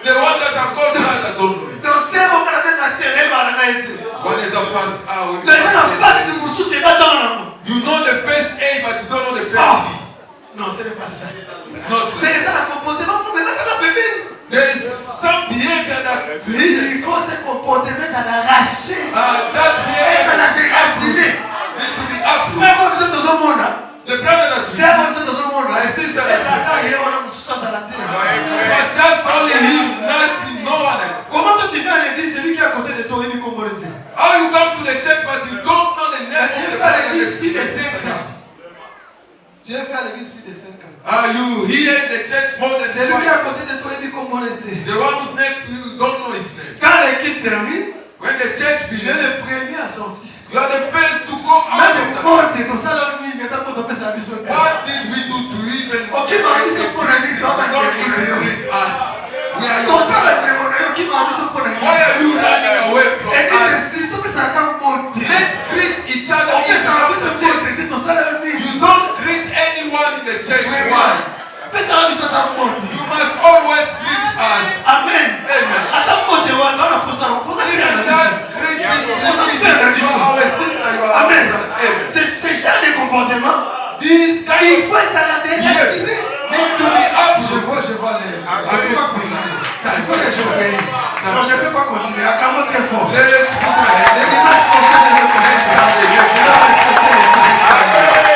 A: the one that I called brother, don't know him.
B: Donc sœur on a bien sœur eba nga eti.
A: One is a first A.
B: Donc ça la face mususu eba tanga.
A: You know the first A, but you don't know the first
B: Ah.
A: B.
B: Non, ce n'est pas ça.
A: It's not.
B: C'est ça le comportement mon bébé tanga bébé.
A: There is some behavior that
B: Il faut se comporter mais ça l'arracher.
A: that
B: Et ça la
A: behavior
B: déraciner.
A: need to be uprooted.
B: Frère on besoin dans un monde.
A: The brother that
B: Sœur on besoin dans un monde.
A: my sister
B: Et
A: that
B: ça ça y est on a mususu à la télé.
A: it was just only him, nothing, no one else.
B: Comment toi tu viens à l'église, celui qui est à côté de toi, il dit comment était.
A: How you come to the church but you don't know the name
B: Mais
A: of
B: tu
A: the
B: es fait à
A: brother
B: l'église
A: that
B: plus de
A: is
B: 5
A: the
B: ans. Tu es fait à l'église plus de 5 ans.
A: You hear the church more than
B: Celui qui est à
A: 5.
B: côté de toi, il dit comment était.
A: The one who's next to you don't know his name.
B: Quand l'équipe termine,
A: When the church
B: tu es
A: finishes,
B: le premier à sortir.
A: you are the first to go out
B: Même
A: of that.
B: monte, ton salaire mine, t'as pas topé sa mission.
A: What did we do to even
B: Ok, ma mission pour la vie, toi,
A: don't
B: va
A: even greet us? We are
B: Ton
A: your
B: salaire
A: servants.
B: démoniaque, ok, ma mission pour la vie.
A: Why are you running away from
B: Et dis
A: us?
B: ceci, topé sa tante monte.
A: Let's greet each other
B: Ok,
A: in
B: ça va
A: the
B: mission
A: church.
B: monte, dis ton salaire mine.
A: You don't greet anyone in the church. Why?
B: Fais ça mission ta monte.
A: You must always greet us.
B: Amen.
A: Amen.
B: Attends, monte, on a posé ça, on pose ça, c'est la
A: Even
B: mission.
A: that greetings,
B: On s'en
A: you
B: fait la mission.
A: are our sister, you are our
B: Amen.
A: brother. Amen.
B: C'est ce genre de comportement.
A: This kind
B: Il
A: of
B: faut ça la déraciner.
A: need to be up.
B: Je vois les. Je ne peux pas continuer. Il faut que je paye. Non, je ne peux pas continuer. Acclame très fort.
A: Let's